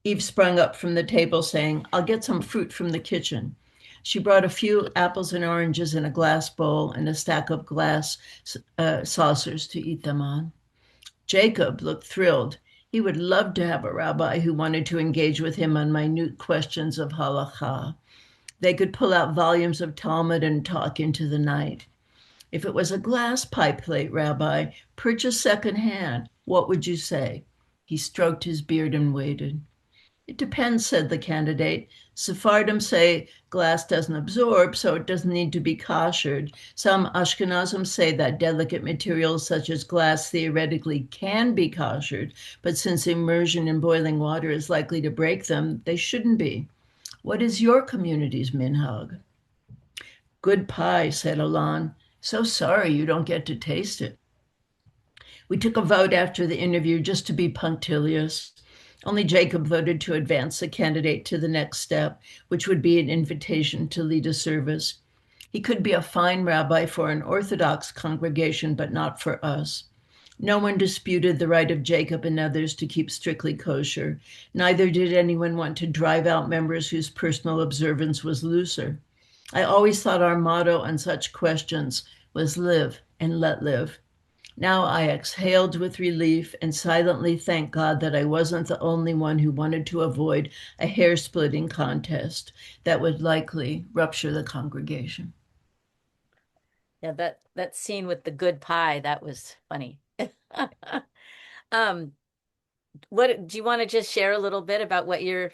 Eve sprung up from the table saying, I'll get some fruit from the kitchen. She brought a few apples and oranges in a glass bowl and a stack of glass saucers to eat them on. Jacob looked thrilled. He would love to have a rabbi who wanted to engage with him on minute questions of halakha. They could pull out volumes of Talmud and talk into the night. If it was a glass pie plate, Rabbi, purchased secondhand, what would you say? He stroked his beard and waited. It depends, said the candidate. Sephardim say glass doesn't absorb, so it doesn't need to be koshered. Some Ashkenazim say that delicate materials such as glass theoretically can be koshered, but since immersion in boiling water is likely to break them, they shouldn't be. What is your community's minhag? Good pie, said Alon. So sorry you don't get to taste it. We took a vote after the interview just to be punctilious. Only Jacob voted to advance the candidate to the next step, which would be an invitation to lead a service. He could be a fine rabbi for an Orthodox congregation, but not for us. No one disputed the right of Jacob and others to keep strictly kosher. Neither did anyone want to drive out members whose personal observance was looser. I always thought our motto on such questions was live and let live. Now I exhaled with relief and silently thanked God that I wasn't the only one who wanted to avoid a hair-splitting contest that would likely rupture the congregation. Yeah, that scene with the good pie, that was funny. Um, what do you want to just share a little bit about what you're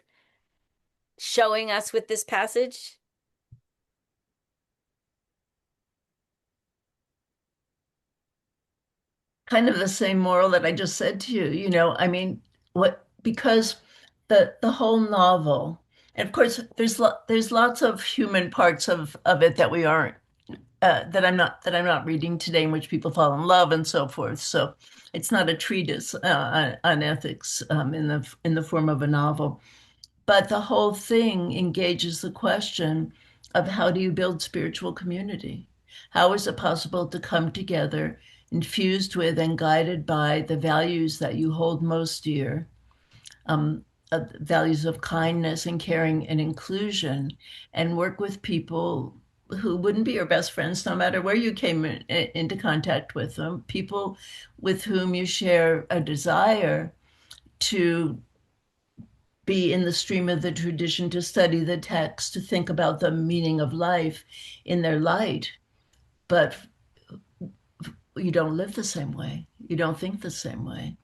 showing us with this passage? Kind of the same moral that I just said to you, I mean, because the whole novel, and of course there's lots of human parts of it that we aren't that I'm not reading today, in which people fall in love and so forth. So it's not a treatise on ethics in the form of a novel. But the whole thing engages the question of how do you build spiritual community? How is it possible to come together, infused with and guided by the values that you hold most dear, values of kindness and caring and inclusion, and work with people who wouldn't be your best friends no matter where you came into contact with them, people with whom you share a desire to be in the stream of the tradition, to study the text, to think about the meaning of life in their light. But you don't live the same way. You don't think the same way.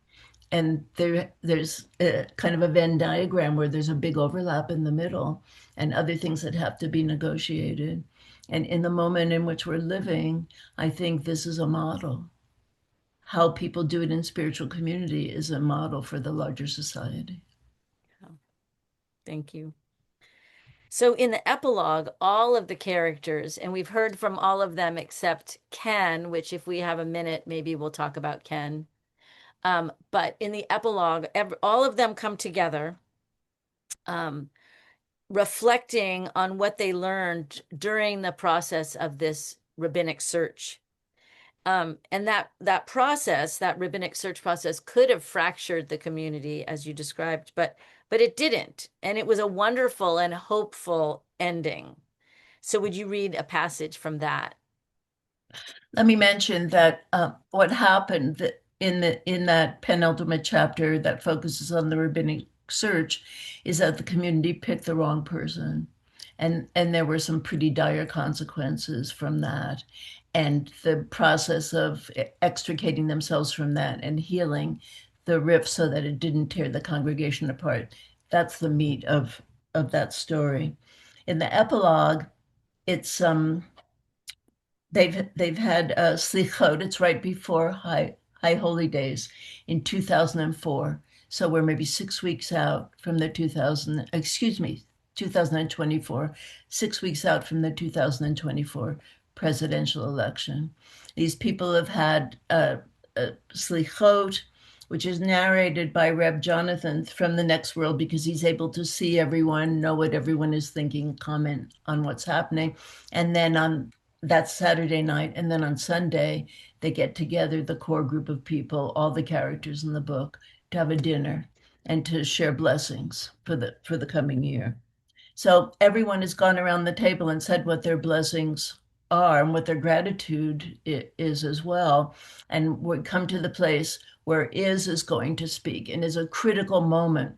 And there's a kind of a Venn diagram where there's a big overlap in the middle and other things that have to be negotiated. And in the moment in which we're living, I think this is a model. How people do it in spiritual community is a model for the larger society. Oh, thank you. So in the epilogue, all of the characters, and we've heard from all of them except Ken, which if we have a minute, maybe we'll talk about Ken. But in the epilogue, all of them come together, um, reflecting on what they learned during the process of this rabbinic search. And that process, that rabbinic search process, could have fractured the community as you described, but it didn't. And it was a wonderful and hopeful ending. So would you read a passage from that? Let me mention that what happened in that penultimate chapter that focuses on the rabbinic search is that the community picked the wrong person, and there were some pretty dire consequences from that, and the process of extricating themselves from that and healing the rift so that it didn't tear the congregation apart. That's the meat of that story. In the epilogue, it's they've had slichot. It's right before High Holy Days in 2004. So we're maybe 6 weeks out from the 2024, 6 weeks out from the 2024 presidential election. These people have had slichot, which is narrated by Reb Jonathan from the next world because he's able to see everyone, know what everyone is thinking, comment on what's happening. And then on that's Saturday night. And then on Sunday, they get together, the core group of people, all the characters in the book, to have a dinner and to share blessings for the coming year. So everyone has gone around the table and said what their blessings are and what their gratitude is as well. And we come to the place where is going to speak and is a critical moment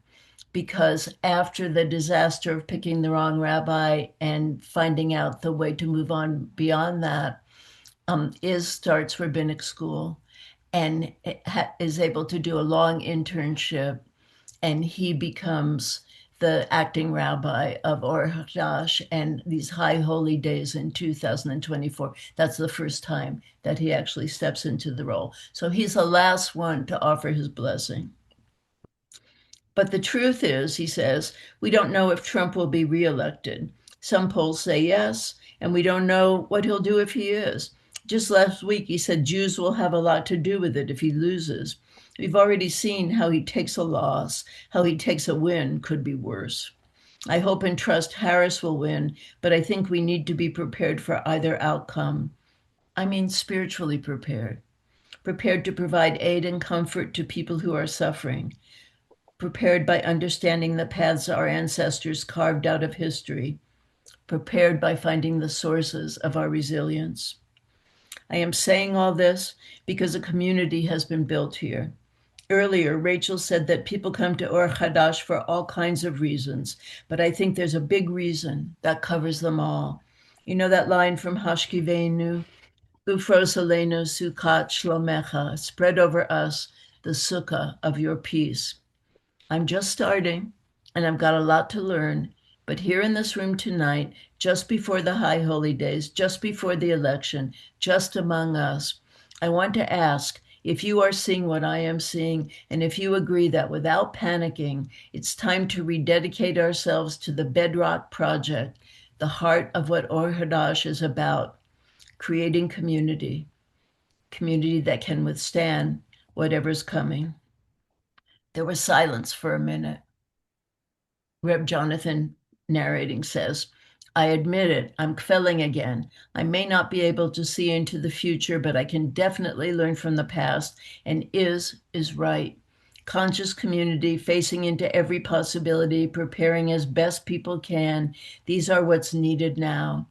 because after the disaster of picking the wrong rabbi and finding out the way to move on beyond that, Iz starts rabbinic school and is able to do a long internship, and he becomes the acting rabbi of Or Hadash and these high holy days in 2024. That's the first time that he actually steps into the role. So he's the last one to offer his blessing. But the truth is, he says, we don't know if Trump will be reelected. Some polls say yes, and we don't know what he'll do if he is. Just last week, he said Jews will have a lot to do with it if he loses. We've already seen how he takes a loss, how he takes a win could be worse. I hope and trust Harris will win, but I think we need to be prepared for either outcome. I mean, spiritually prepared, prepared to provide aid and comfort to people who are suffering, prepared by understanding the paths our ancestors carved out of history, prepared by finding the sources of our resilience. I am saying all this because a community has been built here. Earlier, Rachel said that people come to Or Hadash for all kinds of reasons, but I think there's a big reason that covers them all. You know that line from Hashkivenu, Ufros Aleinu Sukkot Shlomecha, spread over us the sukkah of your peace. I'm just starting and I've got a lot to learn. But here in this room tonight, just before the High Holy Days, just before the election, just among us, I want to ask if you are seeing what I am seeing, and if you agree that without panicking, it's time to rededicate ourselves to the bedrock project, the heart of what Or Hadash is about, creating community, community that can withstand whatever's coming. There was silence for a minute. Reb Jonathan narrating says, I admit it, I'm failing again. I may not be able to see into the future, but I can definitely learn from the past, and is right. Conscious community, facing into every possibility, preparing as best people can. These are what's needed now.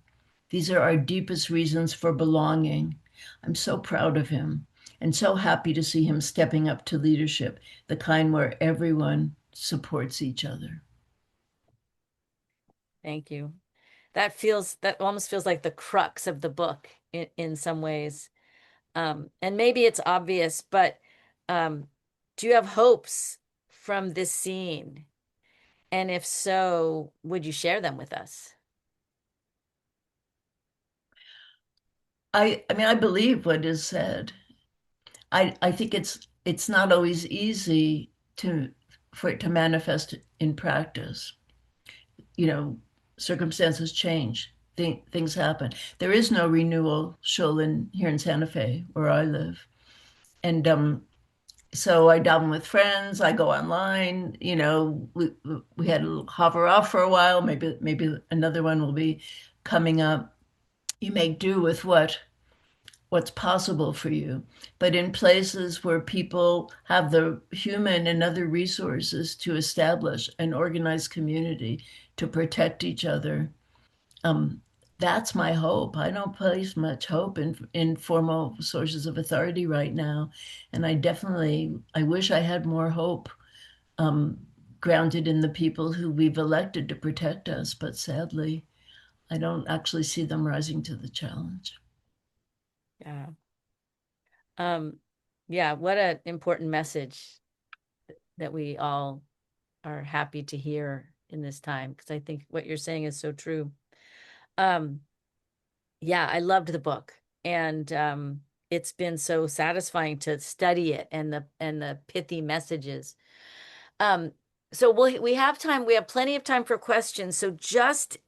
These are our deepest reasons for belonging. I'm so proud of him and so happy to see him stepping up to leadership, the kind where everyone supports each other. Thank you. That almost feels like the crux of the book in some ways. And maybe it's obvious, but um, do you have hopes from this scene? And if so, would you share them with us? I mean, I believe what is said. I think it's not always easy to for it to manifest in practice. You know, circumstances change, things happen. There is no renewal show in here in Santa Fe where I live, and so I dabble with friends. I go online. We had a hover off for a while. Maybe another one will be coming up. You make do with what's possible for you. But in places where people have the human and other resources to establish an organized community to protect each other, um, that's my hope. I don't place much hope in formal sources of authority right now, and I wish I had more hope um, grounded in the people who we've elected to protect us. But sadly, I don't actually see them rising to the challenge. Yeah. Um, yeah, what an important message that we all are happy to hear in this time, because I think what you're saying is so true. Um, yeah, I loved the book, and it's been so satisfying to study it and the pithy messages. Um, so we have time, we have plenty of time for questions. So just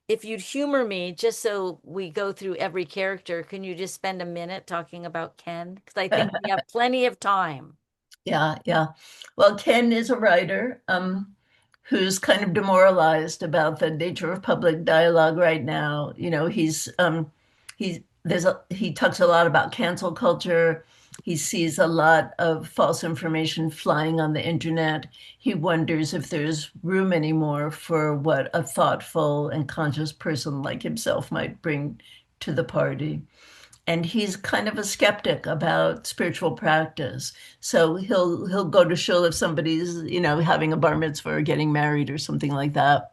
if you'd humor me, just so we go through every character, can you just spend a minute talking about Ken? Because I think we have plenty of time. Yeah, yeah. Well, Ken is a writer who's kind of demoralized about the nature of public dialogue right now. He talks a lot about cancel culture. He sees a lot of false information flying on the internet. He wonders if there's room anymore for what a thoughtful and conscious person like himself might bring to the party, and he's kind of a skeptic about spiritual practice. So he'll go to shul if somebody's, having a bar mitzvah or getting married or something like that.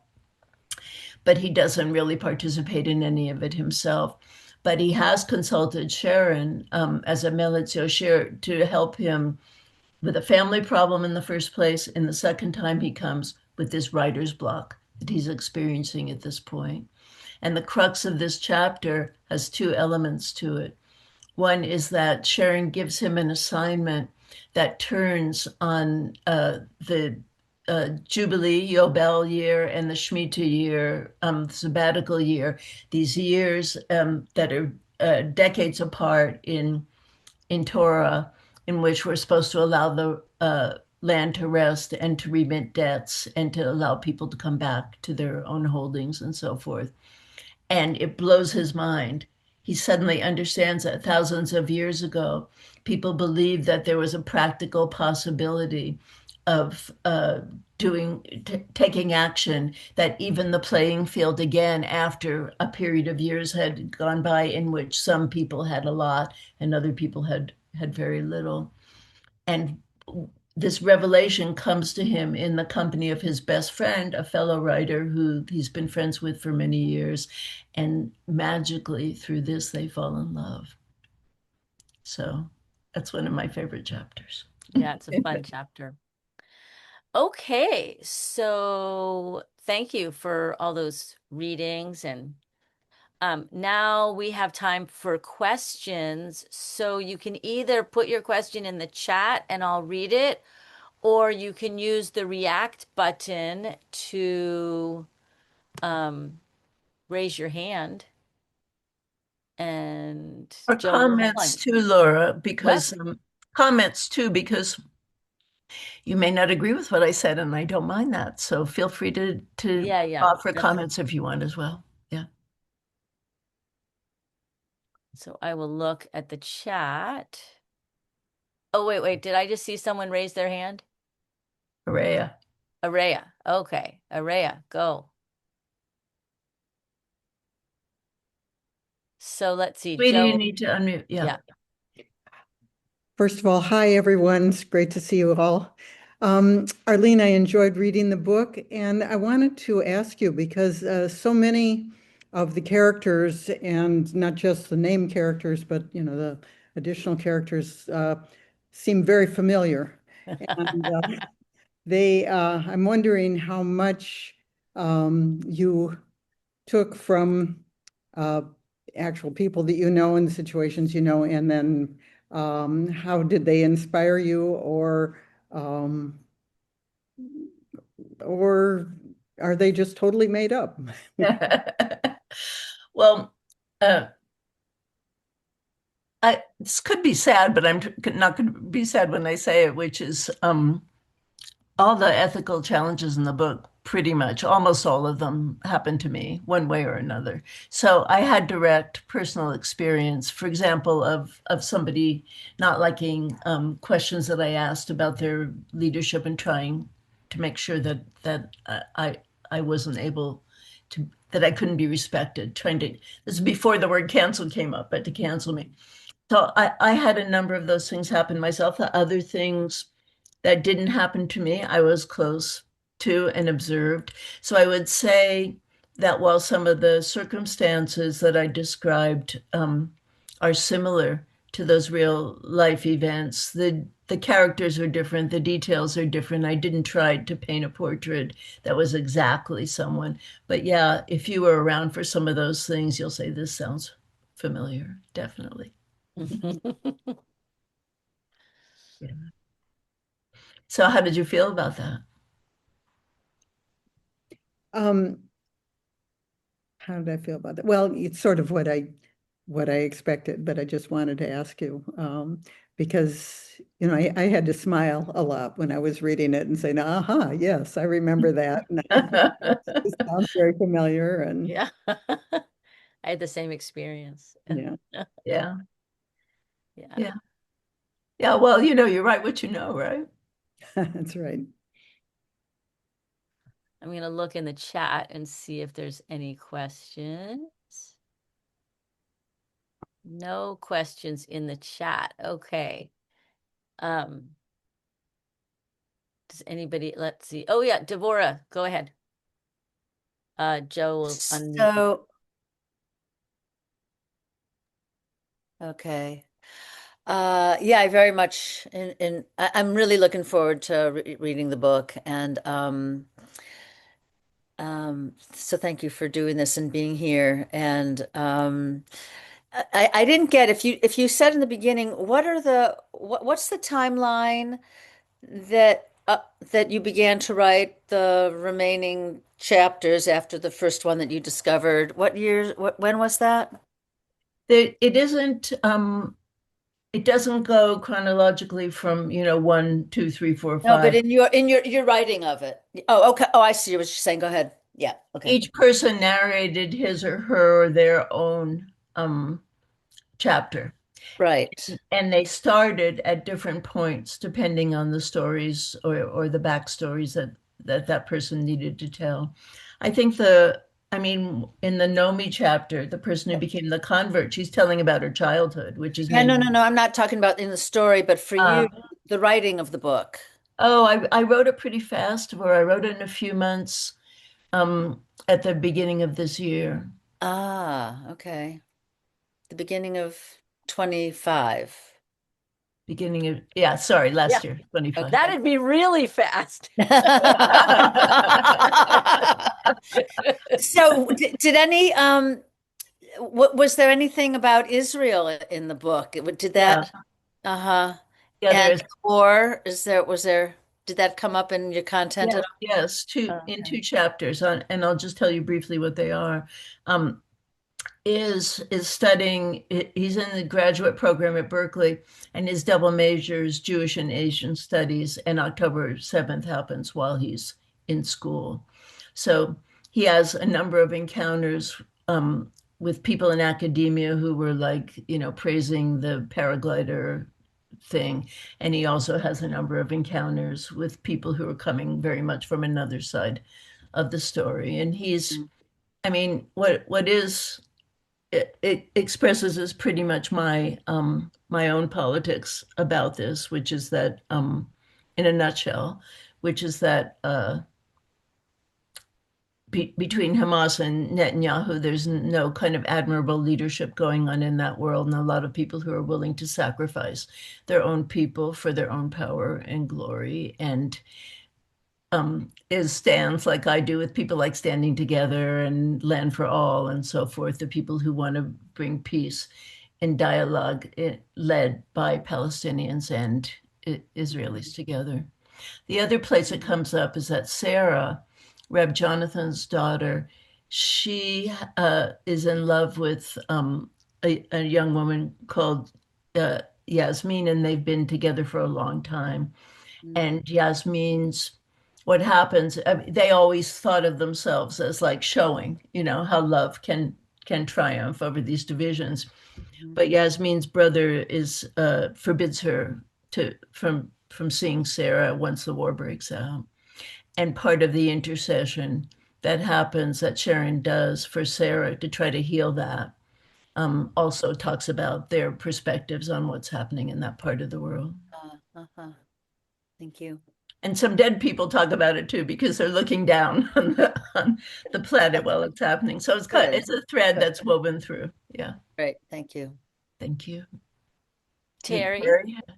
But he doesn't really participate in any of it himself. But he has consulted Sharon as a Melitz Yosher to help him with a family problem in the first place, and the second time he comes with this writer's block that he's experiencing at this point. And the crux of this chapter has two elements to it. One is that Sharon gives him an assignment that turns on the Jubilee, Yobel year, and the Shemitah year, sabbatical year, these years that are decades apart in Torah, in which we're supposed to allow the land to rest and to remit debts and to allow people to come back to their own holdings and so forth. And it blows his mind. He suddenly understands that thousands of years ago, people believed that there was a practical possibility of taking action, that even the playing field again after a period of years had gone by in which some people had a lot and other people had very little. And this revelation comes to him in the company of his best friend, a fellow writer who he's been friends with for many years. And magically, through this, they fall in love. So that's one of my favorite chapters. Yeah, it's a fun chapter. Okay, so thank you for all those readings, and now we have time for questions. So you can either put your question in the chat and I'll read it, or you can use the react button to um, raise your hand. And Or Joel, hold comments on. too, Laura, What? because comments too, because You may not agree with what I said, and I don't mind that. So feel free to Yeah, yeah. offer comments if you want as well. Yeah. So I will look at the chat. Oh, wait, wait. Did I just see someone raise their hand? Araya. Araya. Okay. Araya, go. So let's see. Sweetie, you Joe. need to unmute. Yeah. Yeah. First of all, hi everyone. It's great to see you all. Arlene, I enjoyed reading the book, and I wanted to ask you because so many of the characters, and not just the name characters, but the additional characters, seem very familiar. And I'm wondering how much you took from uh, actual people that you know and situations you know, and then how did they inspire you, um, or are they just totally made up? Well, uh, this could be sad, but I'm not going to be sad when I say it, which is all the ethical challenges in the book, pretty much, almost all of them happened to me one way or another. So I had direct personal experience, for example, of somebody not liking questions that I asked about their leadership and trying to make sure that I wasn't able to that I couldn't be respected. This is before the word cancel came up, but to cancel me. So I had a number of those things happen myself. The other things that didn't happen to me, I was close to and observed. So I would say that while some of the circumstances that I described are similar to those real life events, the characters are different, the details are different. I didn't try to paint a portrait that was exactly someone. But yeah, if you were around for some of those things, you'll say, this sounds familiar, definitely. Yeah. So how did you feel about that? Um, how did I feel about that? Well, it's sort of what I expected, but I just wanted to ask you because I had to smile a lot when I was reading it and saying, "Aha, yes, I remember that." It sounds very familiar, and Yeah. I had the same experience. yeah, Yeah. Yeah. Yeah. Yeah. Well, you write what you know, right? that's right. I'm going to look in the chat and see if there's any questions. No questions in the chat. Okay. Um, does anybody, let's see. Oh yeah, Devorah, go ahead. Joe will unmute. So, okay. Yeah, I very much I'm really looking forward to reading the book and so thank you for doing this and being here. And I didn't get if you said in the beginning, what's the timeline that you began to write the remaining chapters after the first one that you discovered? What year, when was that? It doesn't go chronologically from, one, two, three, four, No, but five. in your writing of it. Oh, okay. Oh, I see what you're saying. Go ahead. Yeah. Okay. Each person narrated his or her or their own chapter. Right. And they started at different points depending on the stories or the backstories that person needed to tell. I think I mean, in the Nomi chapter, the person who became the convert, she's telling about her childhood, which is Yeah, no, many. no, no. I'm not talking about in the story, but for you, Uh, the writing of the book. oh, I wrote it pretty fast, where I wrote it in a few months at the beginning of this year. Ah, okay. The beginning of 25. Yeah, sorry, Yeah. last year, 25. Okay. That'd be really fast. So did any was there anything about Israel in the book? Did Yeah, that uh-huh. yeah, there And is. or did that come up in your content Yes, at yes, all? in Okay. two chapters, and I'll just tell you briefly what they are. Um, is studying. He's in the graduate program at Berkeley, and his double major is Jewish and Asian studies. And October 7th happens while he's in school, so he has a number of encounters with people in academia who were like, praising the paraglider thing, and he also has a number of encounters with people who are coming very much from another side of the story. And he's, I mean, what is it expresses is pretty much my own politics about this, which is that in a nutshell, which is that between Hamas and Netanyahu, there's no kind of admirable leadership going on in that world, and a lot of people who are willing to sacrifice their own people for their own power and glory. And is stands like I do with people like Standing Together and Land for All and so forth, the people who want to bring peace and dialogue led by Palestinians and Israelis together. The other place it comes up is that Sarah, Reb Jonathan's daughter, she is in love with a young woman called Yasmin, and they've been together for a long time. And Yasmin's what happens, they always thought of themselves as like showing, how love can triumph over these divisions. But Yasmin's brother is forbids her to from seeing Sarah once the war breaks out. And part of the intercession that happens that Sharon does for Sarah to try to heal that also talks about their perspectives on what's happening in that part of the world. Thank you. And some dead people talk about it too, because they're looking down on the planet while it's happening. So it's a thread that's woven through. Yeah. Great. Thank you. Thank you. Terry.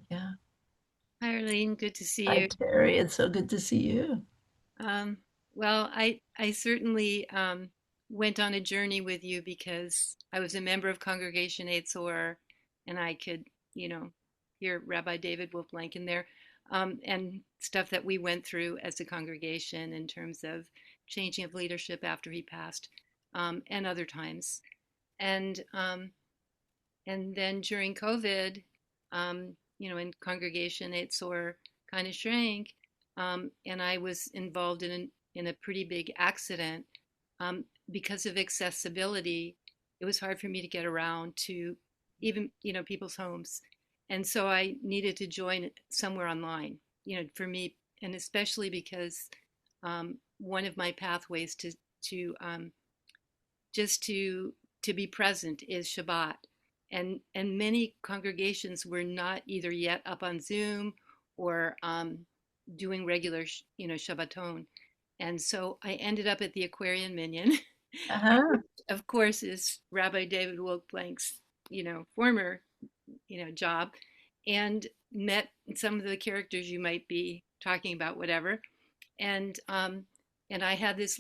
Yeah. Hi, Arlene. Good to see Hi, you. Terry. It's so good to see you. Well, I certainly went on a journey with you because I was a member of Congregation Eitzor, and I could, hear Rabbi David Wolf-Blank in there, and stuff that we went through as a congregation in terms of changing of leadership after he passed, and other times, and then during COVID, in Congregation Eitzor kind of shrank, and I was involved in a pretty big accident. Because of accessibility, it was hard for me to get around to even people's homes, and so I needed to join somewhere online. For me, and especially because one of my pathways to just to be present is Shabbat, and many congregations were not either yet up on Zoom or doing regular Shabbaton, and so I ended up at the Aquarian Minyan. Uh-huh. Of course, is Rabbi David Wolf-Blank's former job, and met some of the characters you might be talking about, whatever, and I had this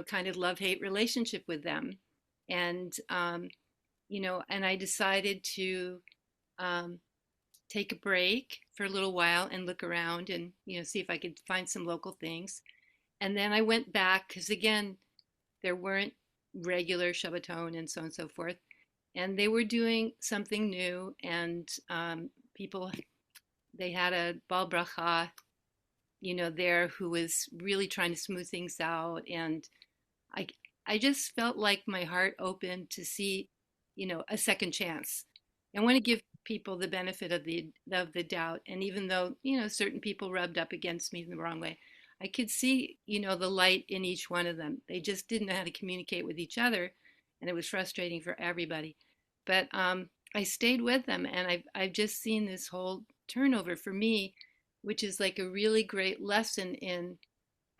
kind of love-hate relationship with them, and and I decided to take a break for a little while and look around and see if I could find some local things. And then I went back because again, there weren't regular Shabbaton and so on and so forth, and they were doing something new. And people, they had a Bal Bracha, there who was really trying to smooth things out, and I just felt like my heart opened to see, a second chance. I want to give people the benefit of the doubt, and even though certain people rubbed up against me in the wrong way, I could see the light in each one of them. They just didn't know how to communicate with each other, and it was frustrating for everybody. But I stayed with them, and I've just seen this whole turnover for me, which is like a really great lesson in.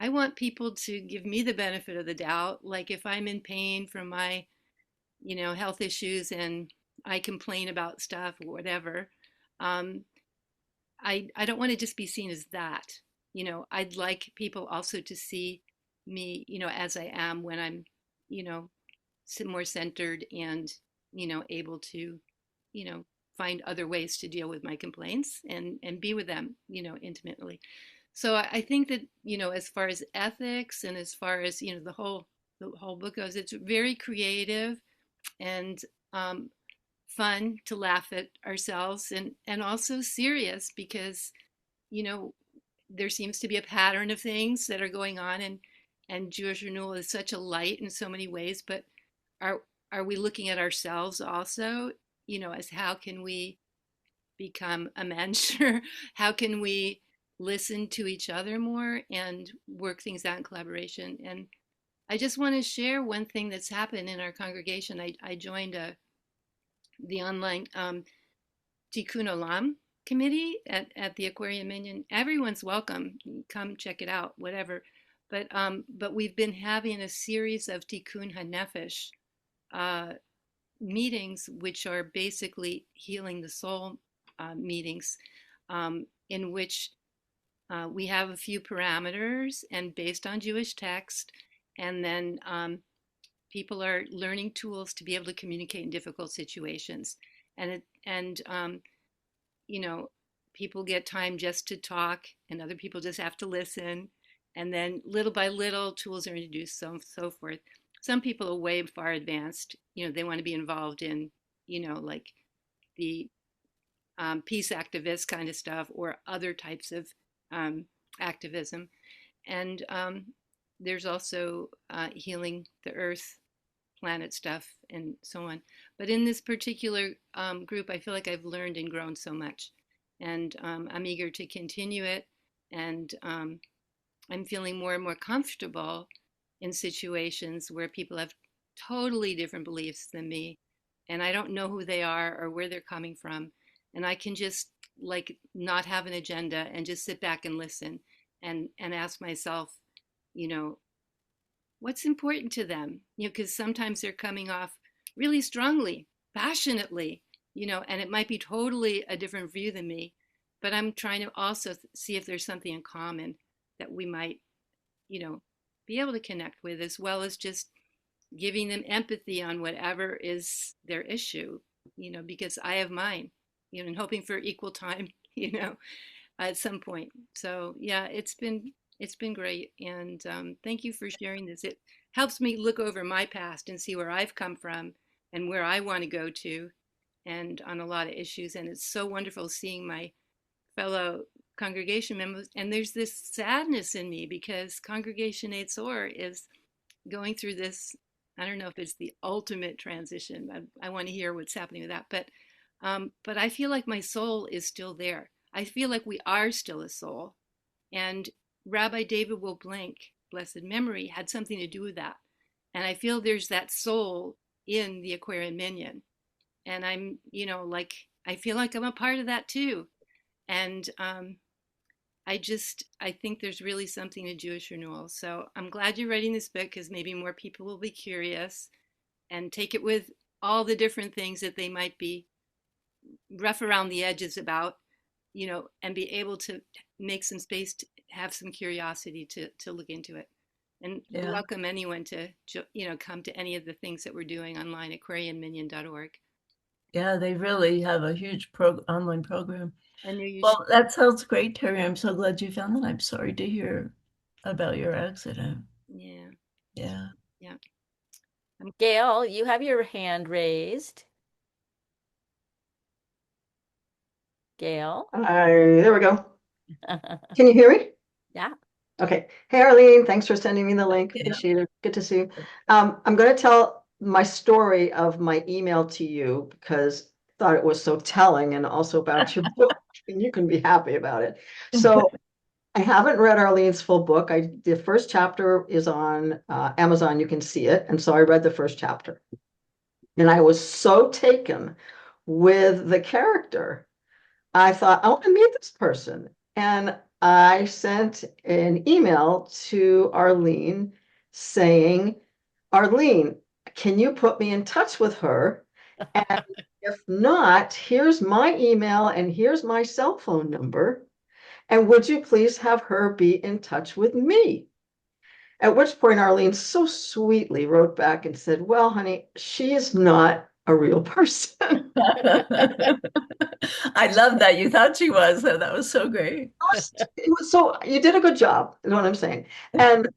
I want people to give me the benefit of the doubt. Like if I'm in pain from my health issues and I complain about stuff or whatever, I don't want to just be seen as that. I'd like people also to see me, as I am when I'm, more centered and, able to, find other ways to deal with my complaints and be with them, intimately. So I think that, as far as ethics and as far as, the whole book goes, it's very creative. and fun to laugh at ourselves, and also serious because, you know, there seems to be a pattern of things that are going on, and Jewish renewal is such a light in so many ways, but are are we looking at ourselves also, you know, as how can we become a mentor? How can we listen to each other more and work things out in collaboration? And I just want to share one thing that's happened in our congregation. I joined the online Tikkun Olam committee at the Aquarium Minion. Everyone's welcome. Come check it out, whatever. But we've been having a series of Tikkun HaNefesh meetings, which are basically healing the soul meetings, in which we have a few parameters and based on Jewish text, and then people are learning tools to be able to communicate in difficult situations, and you know, people get time just to talk, and other people just have to listen, and then little by little tools are introduced, so forth. Some people are way far advanced. You know, they want to be involved in, you know, like the peace activist kind of stuff or other types of activism. And there's also healing the earth, planet stuff, and so on. But in this particular group, I feel like I've learned and grown so much. And I'm eager to continue it. And I'm feeling more and more comfortable in situations where people have totally different beliefs than me. And I don't know who they are or where they're coming from. And I can just like not have an agenda and just sit back and listen and ask myself, you know, what's important to them? You know, because sometimes they're coming off really strongly, passionately, you know, and it might be totally a different view than me. But I'm trying to also see if there's something in common that we might, you know, be able to connect with, as well as just giving them empathy on whatever is their issue, you know, because I have mine, you know, and hoping for equal time, you know, at some point. So yeah, it's been great, and thank you for sharing this. It helps me look over my past and see where I've come from and where I want to go to, and on a lot of issues. And it's so wonderful seeing my fellow congregation members. And there's this sadness in me because Congregation Eight Or is going through this. I don't know if it's the ultimate transition. I want to hear what's happening with that, but I feel like my soul is still there. I feel like we are still a soul, and Rabbi David Wilblank, blessed memory, had something to do with that. And I feel there's that soul in the Aquarian Minion, and I'm, you know, like I feel like I'm a part of that too. And I think there's really something to Jewish renewal. So I'm glad you're writing this book because maybe more people will be curious and take it with all the different things that they might be rough around the edges about, you know, and be able to make some space to have some curiosity to look into it. And Yeah. welcome anyone to, you know, come to any of the things that we're doing online at aquariumminion.org. Yeah, they really have a huge online program. I knew you should. Well, that sounds great, Terry. I'm so glad you found that. I'm sorry to hear about your accident. Yeah, Yeah. yeah. Gail, you have your hand raised. Gail? There we go. Can you hear me? Yeah. Okay. Hey, Arlene, thanks for sending me the link. Yeah. Appreciate it. Good to see you. I'm going to tell my story of my email to you because I thought it was so telling, and also about your book, and you can be happy about it. So I haven't read Arlene's full book. The first chapter is on Amazon. You can see it. And so I read the first chapter. And I was so taken with the character. I thought, I want to meet this person. And I sent an email to Arlene saying, Arlene, can you put me in touch with her? And if not, here's my email and here's my cell phone number. And would you please have her be in touch with me? At which point Arlene so sweetly wrote back and said, well, honey, she is not a real person. I love that you thought she was. That was so great. So you did a good job, is what I'm saying. And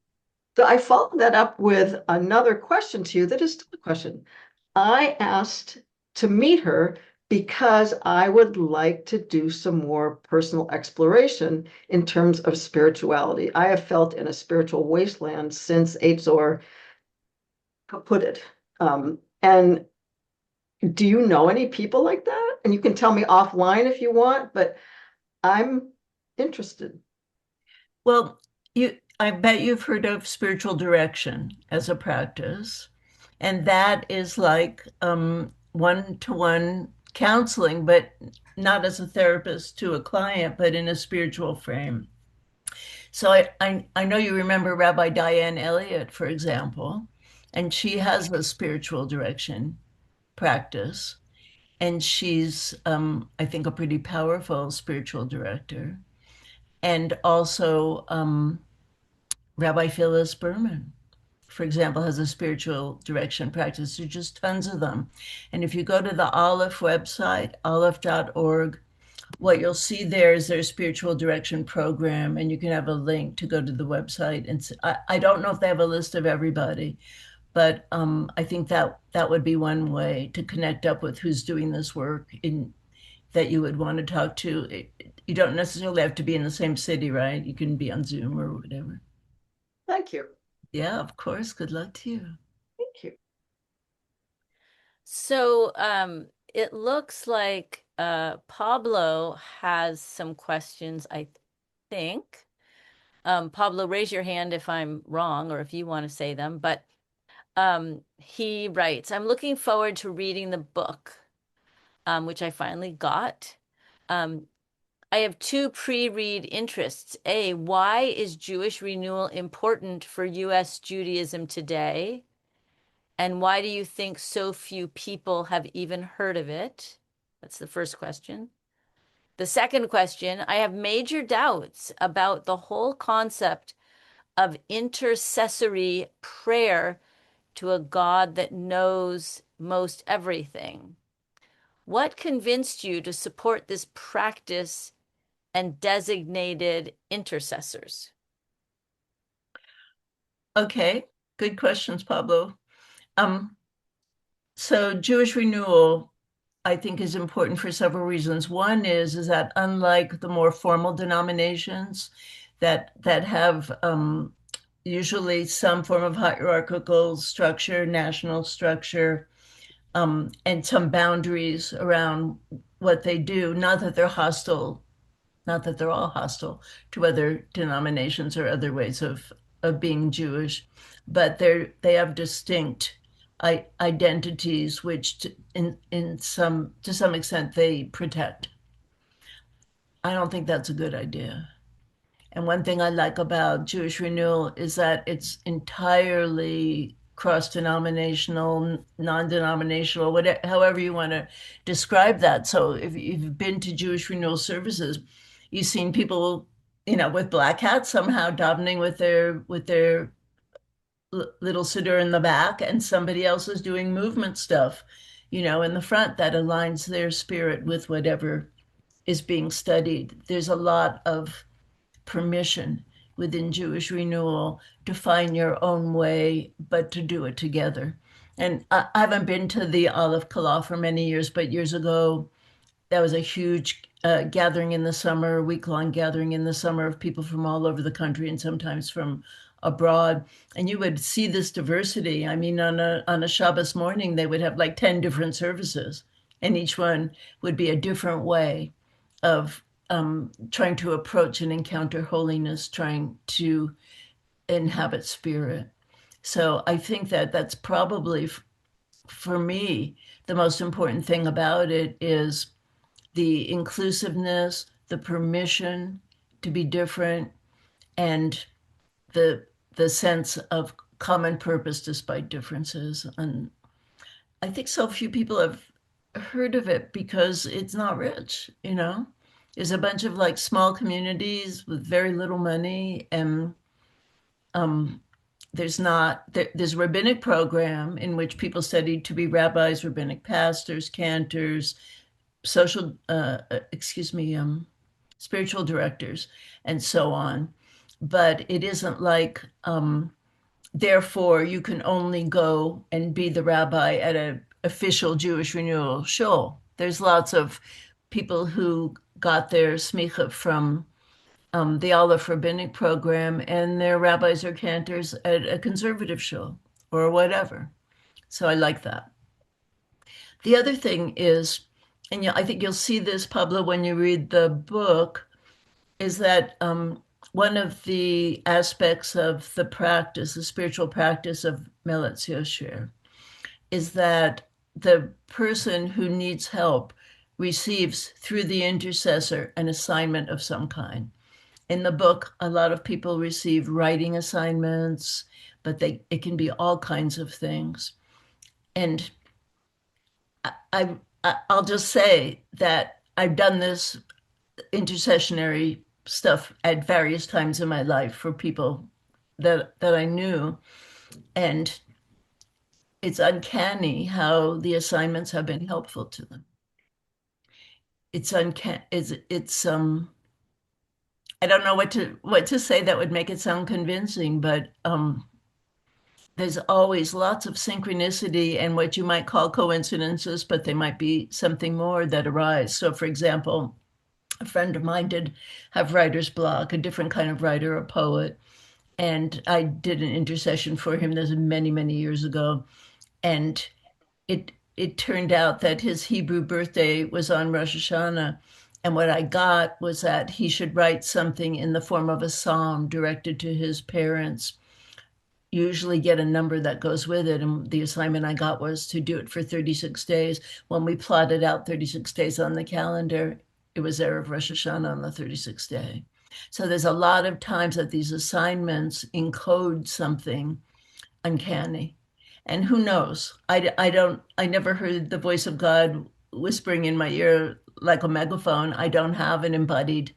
so I followed that up with another question to you that is still a question. I asked to meet her because I would like to do some more personal exploration in terms of spirituality. I have felt in a spiritual wasteland since Azor put it. And do you know any people like that? And you can tell me offline if you want, but I'm interested. Well, I bet you've heard of spiritual direction as a practice, and that is like one-to-one counseling, but not as a therapist to a client, but in a spiritual frame. So I know you remember Rabbi Diane Elliott, for example, and she has a spiritual direction practice, and she's, I think, a pretty powerful spiritual director. And also, Rabbi Phyllis Berman, for example, has a spiritual direction practice. There's just tons of them. And if you go to the Aleph website, aleph.org, what you'll see there is their spiritual direction program, and you can have a link to go to the website. And I don't know if they have a list of everybody, but I think that that would be one way to connect up with who's doing this work in that you would want to talk to. You don't necessarily have to be in the same city, right? You can be on Zoom or whatever. Thank you. Yeah, of course. Good luck to you. Thank you. So it looks like Pablo has some questions, I think. Pablo, raise your hand if I'm wrong or if you want to say them. But he writes, I'm looking forward to reading the book, which I finally got. I have two pre-read interests. A, why is Jewish renewal important for U.S. Judaism today? And why do you think so few people have even heard of it? That's the first question. The second question, I have major doubts about the whole concept of intercessory prayer to a God that knows most everything. What convinced you to support this practice and designated intercessors? Okay, good questions, Pablo. Um, so Jewish renewal, I think, is important for several reasons. One is that unlike the more formal denominations that have usually some form of hierarchical structure, national structure, and some boundaries around what they do, not that they're hostile, not that they're all hostile to other denominations or other ways of being Jewish, but they have distinct identities which in some to some extent they protect. I don't think that's a good idea. And one thing I like about Jewish renewal is that it's entirely cross-denominational, non-denominational, whatever, however you want to describe that. So if you've been to Jewish renewal services, you've seen people, with black hats somehow davening with their little siddur in the back, and somebody else is doing movement stuff, in the front that aligns their spirit with whatever is being studied. There's a lot of permission within Jewish renewal to find your own way, but to do it together. And I haven't been to the Aleph Kalah for many years, but years ago, that was a huge gathering in the summer, week-long gathering in the summer of people from all over the country and sometimes from abroad. And you would see this diversity. I mean, on a Shabbos morning, they would have like 10 different services, and each one would be a different way of trying to approach and encounter holiness, trying to inhabit spirit. So I think that that's probably, for me, the most important thing about it is the inclusiveness, the permission to be different, and the sense of common purpose despite differences. And I think so few people have heard of it because it's not rich, There's a bunch of like small communities with very little money, and um, there's a rabbinic program in which people study to be rabbis, rabbinic pastors, cantors, social, excuse me, spiritual directors, and so on. But it isn't like, therefore, you can only go and be the rabbi at official Jewish renewal shul. There's lots of people who got their smicha from the Aleph rabbinic program, and they're rabbis or cantors at a conservative shul or whatever. So I like that. The other thing is, and I think you'll see this, Pablo, when you read the book, is that one of the aspects of the practice, the spiritual practice of Meretz Yosher, is that the person who needs help receives through the intercessor an assignment of some kind. In the book, a lot of people receive writing assignments, but it can be all kinds of things. And I'll just say that I've done this intercessionary stuff at various times in my life for people that I knew, and it's uncanny how the assignments have been helpful to them. It's uncanny. It's I don't know what to say that would make it sound convincing, but there's always lots of synchronicity and what you might call coincidences, but they might be something more that arise. So, for example, a friend of mine did have writer's block, a different kind of writer, a poet, and I did an intercession for him. This was many, many years ago, and it turned out that his Hebrew birthday was on Rosh Hashanah. And what I got was that he should write something in the form of a psalm directed to his parents, usually get a number that goes with it. And the assignment I got was to do it for 36 days. When we plotted out 36 days on the calendar, it was Erev Rosh Hashanah on the 36th day. So there's a lot of times that these assignments encode something uncanny. And who knows? I never heard the voice of God whispering in my ear like a megaphone. I don't have an embodied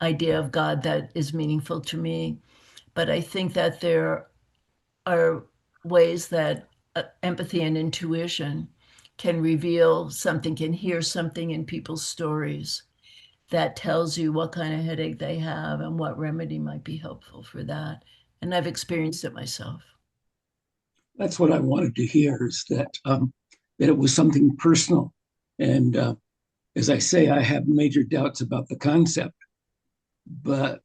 idea of God that is meaningful to me. But I think that there are ways that empathy and intuition can reveal something, can hear something in people's stories that tells you what kind of headache they have and what remedy might be helpful for that. And I've experienced it myself. That's what I wanted to hear, is that it was something personal. And as I say, I have major doubts about the concept, but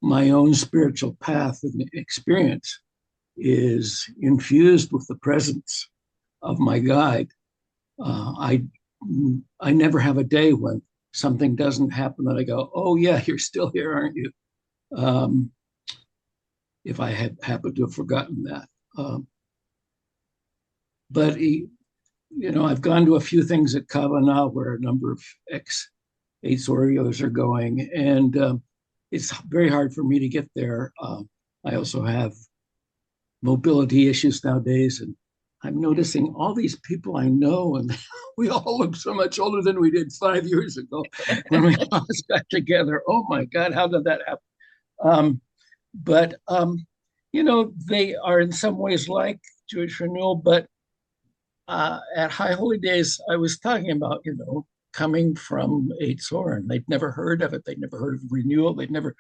my own spiritual path and experience is infused with the presence of my guide. I never have a day when something doesn't happen that I go, oh yeah, you're still here, aren't you? If I had happened to have forgotten that. But I've gone to a few things at Kavanagh where a number of ex-8 Oreos are going, and it's very hard for me to get there. I also have mobility issues nowadays, and I'm noticing all these people I know, and we all look so much older than we did 5 years ago when we last got together. Oh my God, how did that happen? But they are in some ways like Jewish renewal, but at High Holy Days, I was talking about, coming from 8 and they'd never heard of it. They'd never heard of renewal. They'd never,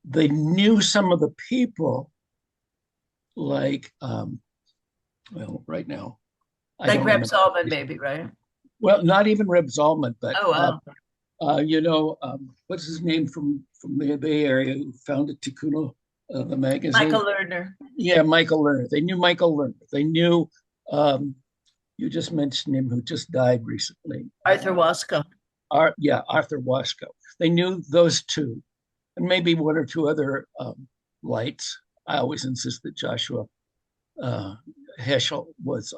they knew some of the people like, right now. Like Reb Zalman, maybe, right? Well, not even Reb Zalman, but oh, wow. What's his name from the Bay Area who founded Tikkuno, the magazine? Michael Lerner. Yeah, Michael Lerner. They knew Michael Lerner. They knew, you just mentioned him, who just died recently. Arthur Waskow. Arthur Waskow. They knew those two, and maybe one or two other lights. I always insist that Joshua Heschel was,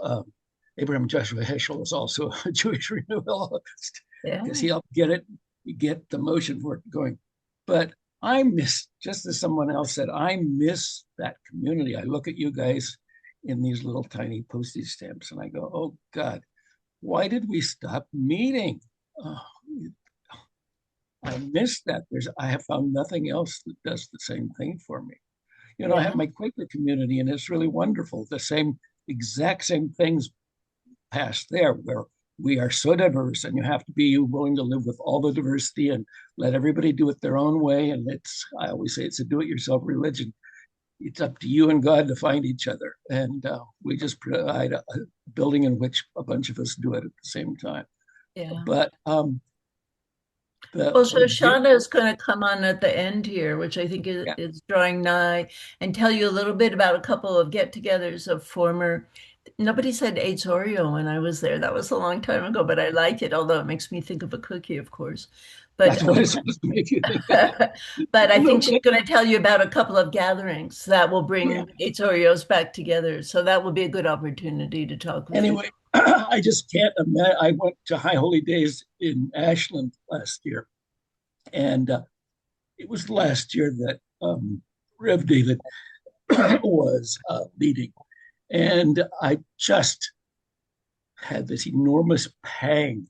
Abraham Joshua Heschel was also a Jewish renewalist, because he helped get the motion for it going. But I miss, just as someone else said, I miss that community. I look at you guys in these little tiny postage stamps and I go, oh God, why did we stop meeting? Oh, I miss that. I have found nothing else that does the same thing for me. I have my Quaker community, and it's really wonderful. The exact same things pass there, where we are so diverse, and you have to be willing to live with all the diversity and let everybody do it their own way. And I always say it's a do-it-yourself religion. it's up to you and God to find each other. And we just provide a building in which a bunch of us do it at the same time. Yeah. But Well, Shoshana is going to come on at the end here, which I think yeah. is drawing nigh, and tell you a little bit about a couple of get-togethers of former. Nobody said AIDS Oreo when I was there. That was a long time ago, but I like it, although it makes me think of a cookie, of course. But That's what it's supposed to make you think of. but A I little think she's bit. going to tell you about a couple of gatherings that will bring Yeah. AIDS Oreos back together. So that will be a good opportunity to talk with you. Anyway, I just can't imagine. I went to High Holy Days in Ashland last year, and it was last year that Rev David was leading. And I just had this enormous pang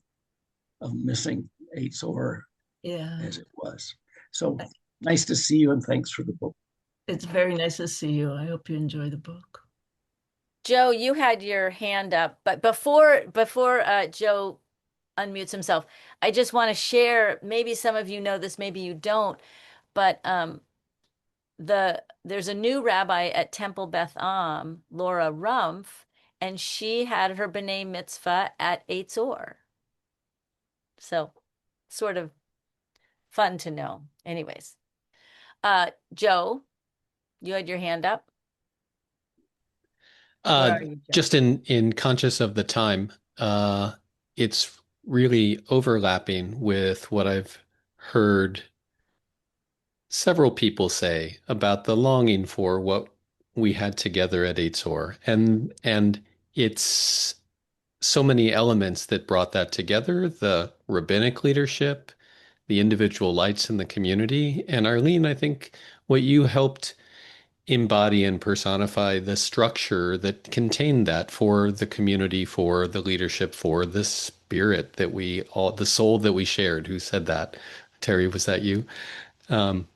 of missing Eight Or Yeah. as it was. So nice to see you, and thanks for the book. It's very nice to see you. I hope you enjoy the book. Joe, you had your hand up, but before Joe unmutes himself, I just want to share, maybe some of you know this, maybe you don't, but there's a new rabbi at Temple Beth Am, Laura Rumpf, and she had her B'nai Mitzvah at Eitz Or. So sort of fun to know. Anyways, Joe, you had your hand up. Where are you, Joe? Just in conscious of the time, it's really overlapping with what I've heard several people say about the longing for what we had together at Eitz Or. And it's so many elements that brought that together, the rabbinic leadership, the individual lights in the community. And Arlene, I think what you helped embody and personify the structure that contained that for the community, for the leadership, for the spirit that we all, the soul that we shared. Who said that? Terry, was that you? And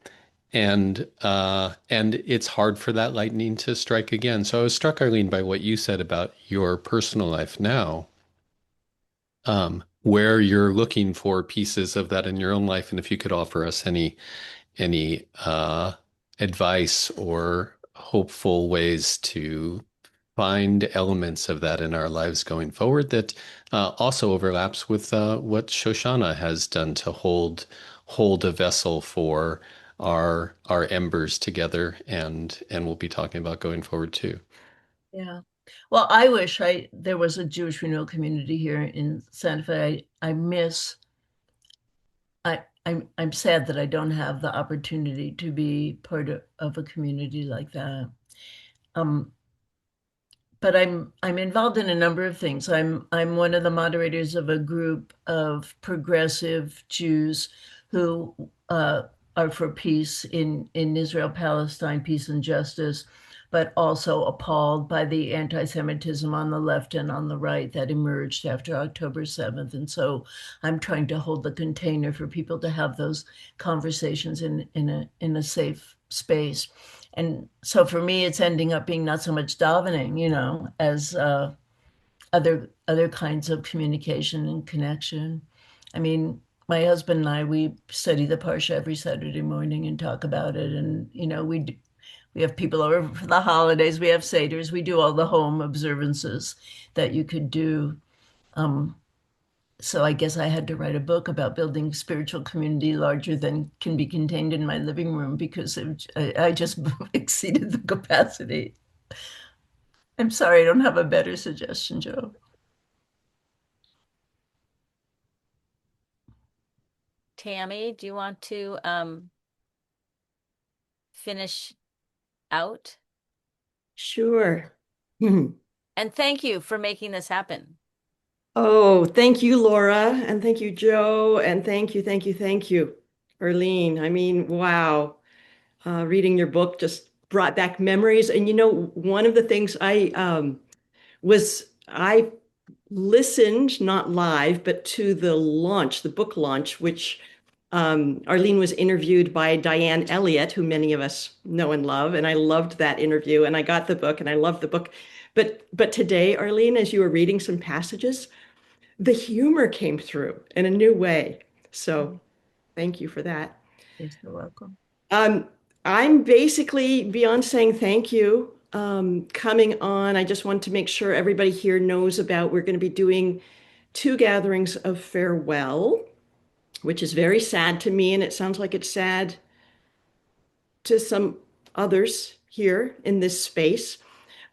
it's hard for that lightning to strike again. So I was struck, Arlene, by what you said about your personal life now, where you're looking for pieces of that in your own life, and if you could offer us any advice or hopeful ways to find elements of that in our lives going forward that also overlaps with what Shoshana has done to hold a vessel for our embers together, and we'll be talking about going forward too. Yeah. Well, I wish there was a Jewish renewal community here in Santa Fe. I'm sad that I don't have the opportunity to be part of a community like that. But I'm involved in a number of things. I'm one of the moderators of a group of progressive Jews who are for peace in Israel, Palestine, peace and justice, but also appalled by the anti-Semitism on the left and on the right that emerged after October 7th. And so I'm trying to hold the container for people to have those conversations in a safe space. And so for me, it's ending up being not so much davening, as other kinds of communication and connection. I mean, my husband and I, we study the Parsha every Saturday morning and talk about it. And, we have people over for the holidays. We have Seders. We do all the home observances that you could do. So I guess I had to write a book about building spiritual community larger than can be contained in my living room because I just exceeded the capacity. I'm sorry, I don't have a better suggestion, Joe. Tammy, do you want to finish out? Sure. And thank you for making this happen. Oh, thank you, Laura, and thank you, Joe, and thank you, Arlene. I mean, wow. Reading your book just brought back memories. And one of the things I listened, not live, but to the book launch, which Arlene was interviewed by Diane Elliott, who many of us know and love. And I loved that interview, and I got the book and I loved the book. But today, Arlene, as you were reading some passages, the humor came through in a new way. So thank you for that. You're so welcome. I'm basically beyond saying thank you. Coming on, I just want to make sure everybody here knows about we're going to be doing 2 gatherings of farewell, which is very sad to me, and it sounds like it's sad to some others here in this space.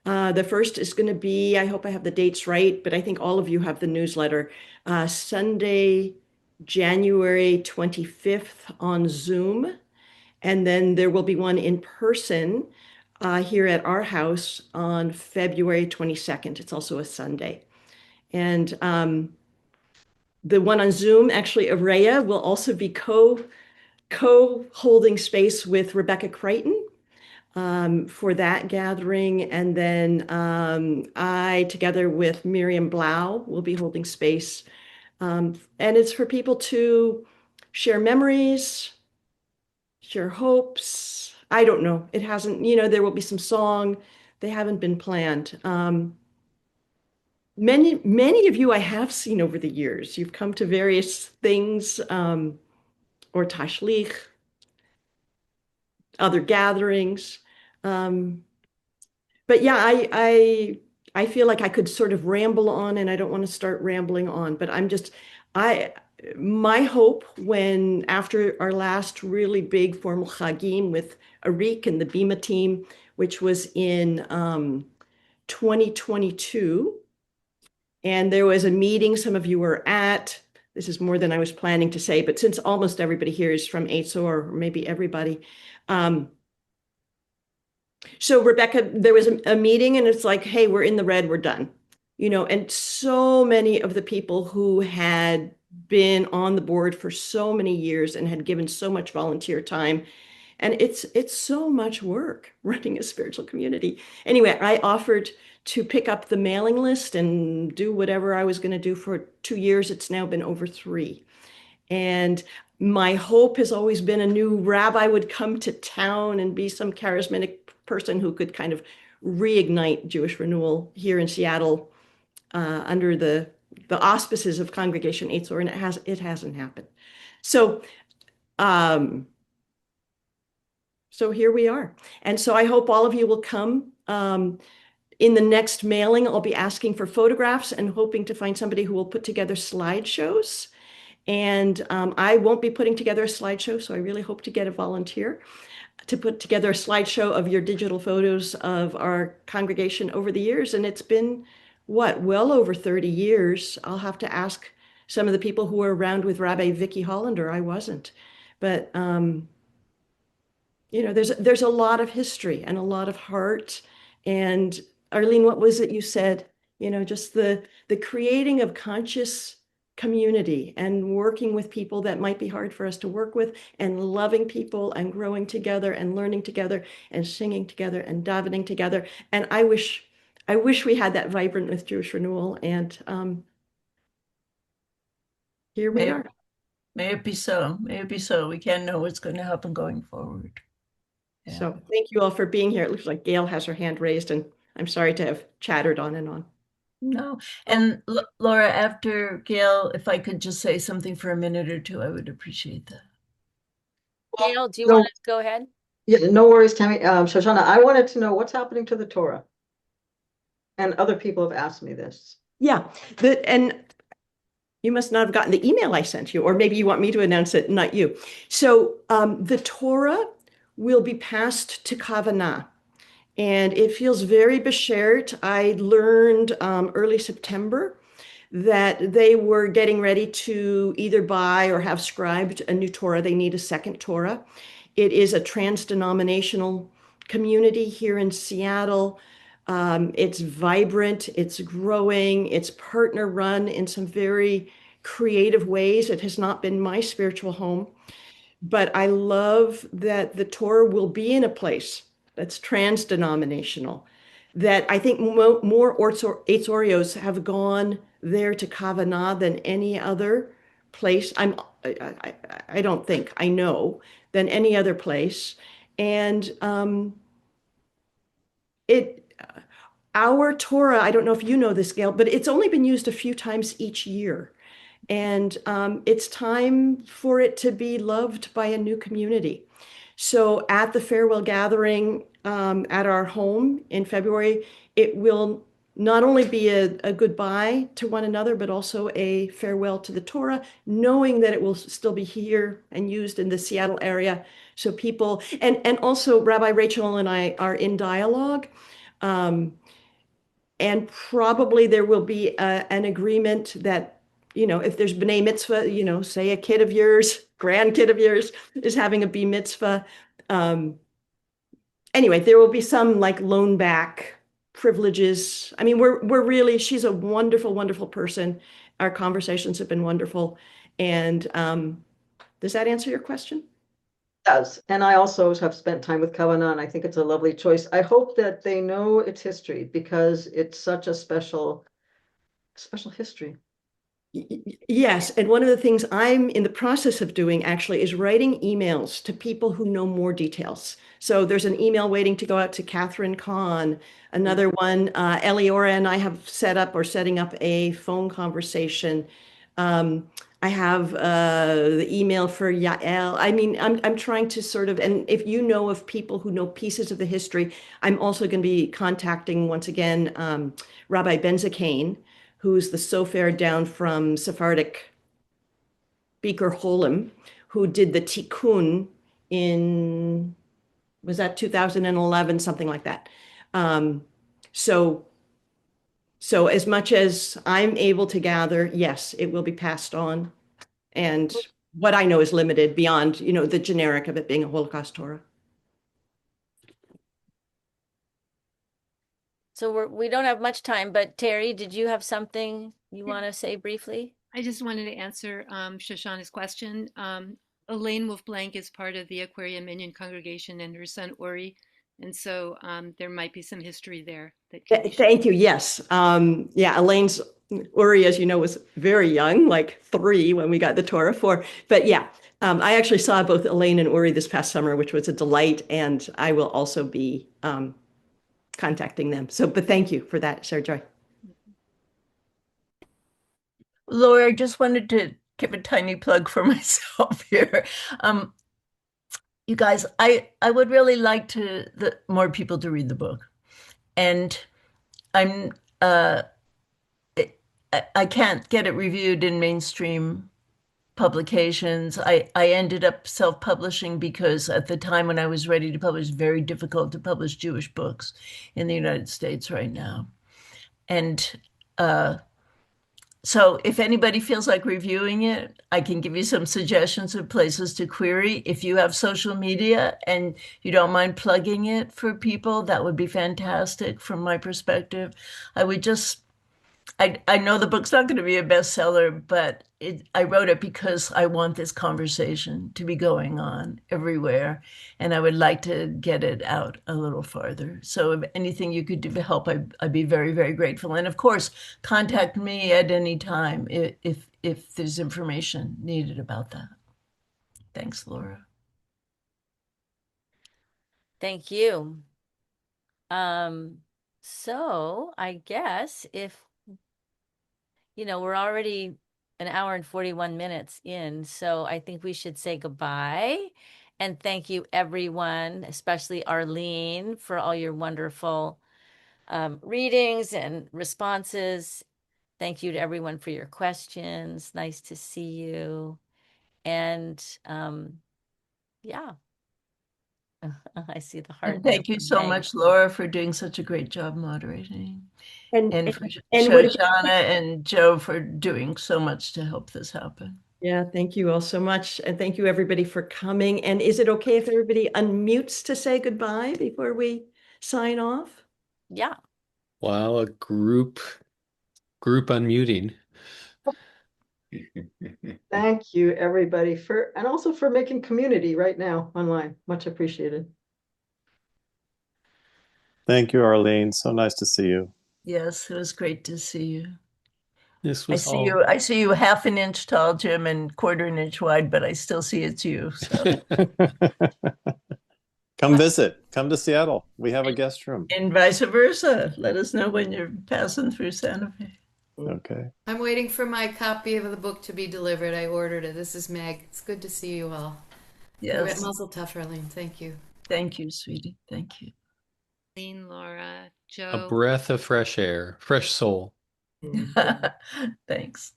The first is going to be, I hope I have the dates right, but I think all of you have the newsletter, Sunday, January 25th on Zoom. And then there will be one in person here at our house on February 22nd. It's also a Sunday. And the one on Zoom, actually, Araya will also be co-holding space with Rebecca Crichton for that gathering. And then I, together with Miriam Blau, will be holding space. And it's for people to share memories, share hopes. I don't know. It hasn't, there will be some song. They haven't been planned. Many of you I have seen over the years. You've come to various things, or tashlich, other gatherings. But yeah, I feel like I could sort of ramble on, and I don't want to start rambling on, but my hope when after our last really big formal chagim with Arik and the Bima team, which was in 2022, and there was a meeting some of you were at. This is more than I was planning to say, but since almost everybody here is from EITSO, or maybe everybody, so Rebecca, there was a meeting and it's like, hey, we're in the red, we're done. And so many of the people who had been on the board for so many years and had given so much volunteer time. And it's so much work running a spiritual community. Anyway, I offered to pick up the mailing list and do whatever I was going to do for 2 years. It's now been over 3. And my hope has always been a new rabbi would come to town and be some charismatic person who could kind of reignite Jewish renewal here in Seattle under the auspices of Congregation EITSO, and it hasn't happened. So here we are. And so I hope all of you will come. In the next mailing, I'll be asking for photographs and hoping to find somebody who will put together slideshows. And I won't be putting together a slideshow, so I really hope to get a volunteer to put together a slideshow of your digital photos of our congregation over the years. And it's been, well over 30 years. I'll have to ask some of the people who were around with Rabbi Vicky Hollander. I wasn't. But, there's a lot of history and a lot of heart. And Arlene, what was it you said? Just the creating of conscious community and working with people that might be hard for us to work with, and loving people and growing together and learning together and singing together and davening together. And I wish we had that vibrant with Jewish Renewal. And here we are. May it be so. May it be so. We can't know what's going to happen going forward. Yeah. So thank you all for being here. It looks like Gail has her hand raised, and I'm sorry to have chattered on and on. No. And Laura, after Gail, if I could just say something for a minute or two, I would appreciate that. Gail, do you want to go ahead? Yeah, no worries, Tammy. Shoshana, I wanted to know what's happening to the Torah. And other people have asked me this. Yeah, and you must not have gotten the email I sent you, or maybe you want me to announce it, not you. So the Torah will be passed to Kavanah. And it feels very beshert. I learned early September that they were getting ready to either buy or have scribed a new Torah. They need a second Torah. It is a trans-denominational community here in Seattle. It's vibrant, it's growing, it's partner run in some very creative ways. It has not been my spiritual home, but I love that the Torah will be in a place that's trans-denominational, that I think more Eitzorios have gone there to Kavanah than any other place. I don't think, I know, than any other place. And our Torah, I don't know if you know this, Gail, but it's only been used a few times each year. And it's time for it to be loved by a new community. So at the farewell gathering at our home in February, it will not only be a goodbye to one another, but also a farewell to the Torah, knowing that it will still be here and used in the Seattle area. So people, and also Rabbi Rachel and I are in dialogue. And probably there will be an agreement that, if there's b'nai mitzvah, say a kid of yours, grandkid of yours is having a b mitzvah. Anyway, there will be some like loan back privileges. I mean, she's a wonderful, wonderful person. Our conversations have been wonderful. And does that answer your question? Does. And I also have spent time with Kavanagh, and I think it's a lovely choice. I hope that they know its history because it's such a special history. Yes, and one of the things I'm in the process of doing actually is writing emails to people who know more details. So there's an email waiting to go out to Catherine Kahn. Another one, Eliora and I have set up or setting up a phone conversation. I have the email for Yael. I mean, I'm trying to sort of, and if you know of people who know pieces of the history, I'm also going to be contacting once again Rabbi Benzakein, who's the sofer down from Sephardic Beaker Holem, who did the tikkun in, was that 2011, something like that. So as much as I'm able to gather, yes, it will be passed on. And what I know is limited beyond, the generic of it being a Holocaust Torah. So we don't have much time, but Terry, did you have something you want to say briefly? I just wanted to answer Shoshana's question. Elaine Wolf-Blank is part of the Aquarium Minyan congregation and her son Ori. And so there might be some history there. Thank you. Yes. Yeah, Elaine's Uri, as you know, was very young, like 3 when we got the Torah 4. But yeah, I actually saw both Elaine and Uri this past summer, which was a delight. And I will also be contacting them. But thank you for that, Sarah Joy. Laura, I just wanted to give a tiny plug for myself here. You guys, I would really like more people to read the book. And I can't get it reviewed in mainstream publications. I ended up self-publishing because at the time when I was ready to publish, it's very difficult to publish Jewish books in the United States right now. And so if anybody feels like reviewing it, I can give you some suggestions of places to query. If you have social media and you don't mind plugging it for people, that would be fantastic from my perspective. I know the book's not going to be a bestseller, but I wrote it because I want this conversation to be going on everywhere, and I would like to get it out a little farther. So if anything you could do to help, I'd be very, very grateful. And of course, contact me at any time if there's information needed about that. Thanks, Laura. Thank you. So I guess if we're already an hour and 41 minutes in, so I think we should say goodbye. And thank you, everyone, especially Arlene, for all your wonderful readings and responses. Thank you to everyone for your questions. Nice to see you. And yeah, I see the heart. And thank you so much, Laura, for doing such a great job moderating. And for Shoshana and Joe for doing so much to help this happen. Yeah, thank you all so much. And thank you everybody for coming. And is it okay if everybody unmutes to say goodbye before we sign off? Yeah. Wow, a group unmuting. Thank you everybody and also for making community right now online. Much appreciated. Thank you, Arlene. So nice to see you. Yes, it was great to see you. I see you half an inch tall, Jim, and quarter an inch wide, but I still see it's you. So. Come visit. Come to Seattle. We have a guest room. And vice versa. Let us know when you're passing through Santa Fe. Okay. I'm waiting for my copy of the book to be delivered. I ordered it. This is Meg. It's good to see you all. Yes. Mazel tov, Arlene. Thank you. Thank you, sweetie. Thank you. Arlene, Laura, A Joe. breath of fresh air, fresh soul. Thanks.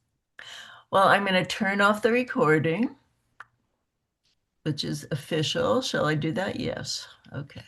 Well, I'm going to turn off the recording, which is official. Shall I do that? Yes. Okay.